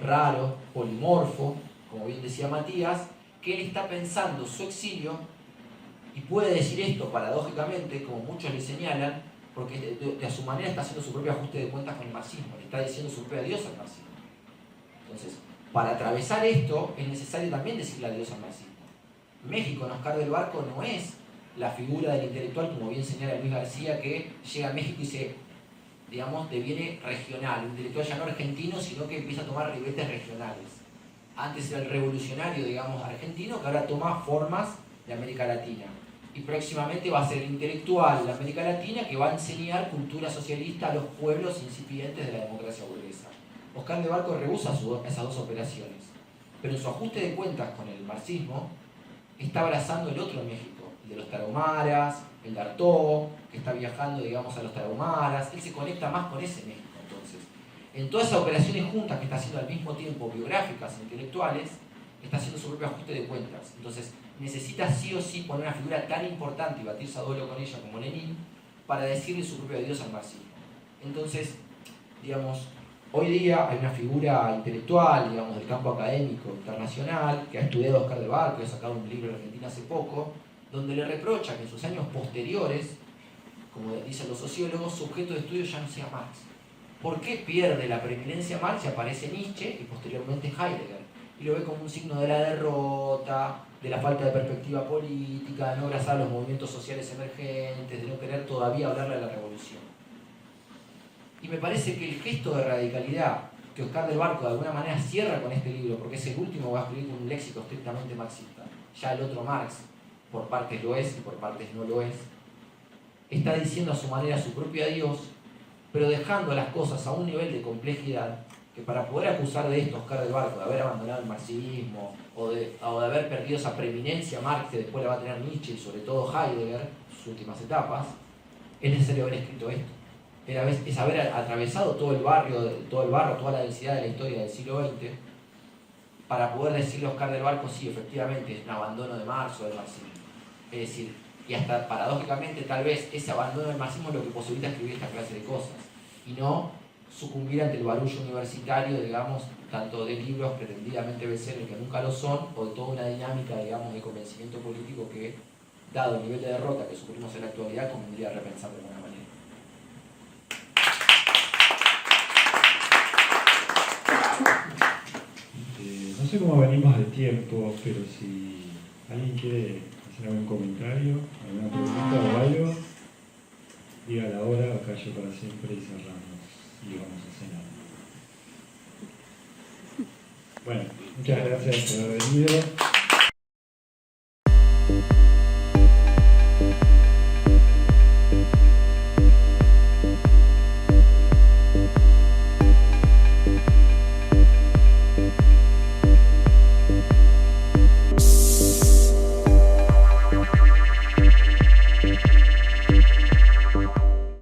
raro, polimorfo, como bien decía Matías, que él está pensando su exilio, y puede decir esto paradójicamente, como muchos le señalan, porque de a su manera está haciendo su propio ajuste de cuentas con el marxismo, le está diciendo su propio adiós al marxismo. Entonces, para atravesar esto es necesario también decirle adiós al marxismo. México en Oscar del Barco no es la figura del intelectual, como bien señala Luis García, que llega a México y se, digamos, deviene regional, un intelectual ya no argentino, sino que empieza a tomar ribetes regionales. Antes era el revolucionario, digamos, argentino, que ahora toma formas de América Latina. Y próximamente va a ser el intelectual de América Latina que va a enseñar cultura socialista a los pueblos incipientes de la democracia burguesa. Oscar del Barco rehúsa esas dos operaciones, pero en su ajuste de cuentas con el marxismo está abrazando el otro México, el de los tarahumaras, el de Artaud, que está viajando, digamos, a los tarahumaras. Él se conecta más con ese México, entonces. En todas esas operaciones juntas que está haciendo al mismo tiempo, biográficas e intelectuales, está haciendo su propio ajuste de cuentas. Entonces, necesita sí o sí poner una figura tan importante y batirse a duelo con ella como Lenin para decirle su propio adiós al marxismo. Entonces, digamos, hoy día hay una figura intelectual, digamos, del campo académico internacional, que ha estudiado a Oscar del Barco, que ha sacado un libro en Argentina hace poco, donde le reprocha que en sus años posteriores, como dicen los sociólogos, su objeto de estudio ya no sea Marx. ¿Por qué pierde la preeminencia Marx y aparece Nietzsche y posteriormente Heidegger? y lo ve como un signo de la derrota, de la falta de perspectiva política, de no abrazar los movimientos sociales emergentes, de no querer todavía hablarle a la revolución. Y me parece que el gesto de radicalidad que Oscar del Barco de alguna manera cierra con este libro, porque es el último que va a escribir con un léxico estrictamente marxista, ya el otro Marx por partes lo es y por partes no lo es, está diciendo a su manera su propio adiós, pero dejando las cosas a un nivel de complejidad que para poder acusar de esto a Oscar del Barco, de haber abandonado el marxismo o de haber perdido esa preeminencia Marx que después la va a tener Nietzsche y sobre todo Heidegger, sus últimas etapas, es necesario haber escrito esto. Es haber atravesado todo el barro, toda la densidad de la historia del siglo XX, para poder decirle a Oscar del Barco, sí, efectivamente, es un abandono de Marx o del marxismo. Es decir, y hasta paradójicamente, tal vez ese abandono del marxismo es lo que posibilita escribir esta clase de cosas, y no sucumbir ante el barullo universitario, digamos, tanto de libros pretendidamente bestseller que nunca lo son, o de toda una dinámica, digamos, de convencimiento político que, dado el nivel de derrota que sufrimos en la actualidad, convendría repensar de alguna manera. No sé cómo venimos de tiempo, pero si alguien quiere hacer algún comentario, alguna pregunta o algo, diga la hora o callo para siempre y cerramos y vamos a cenar. Bueno, muchas gracias por haber venido.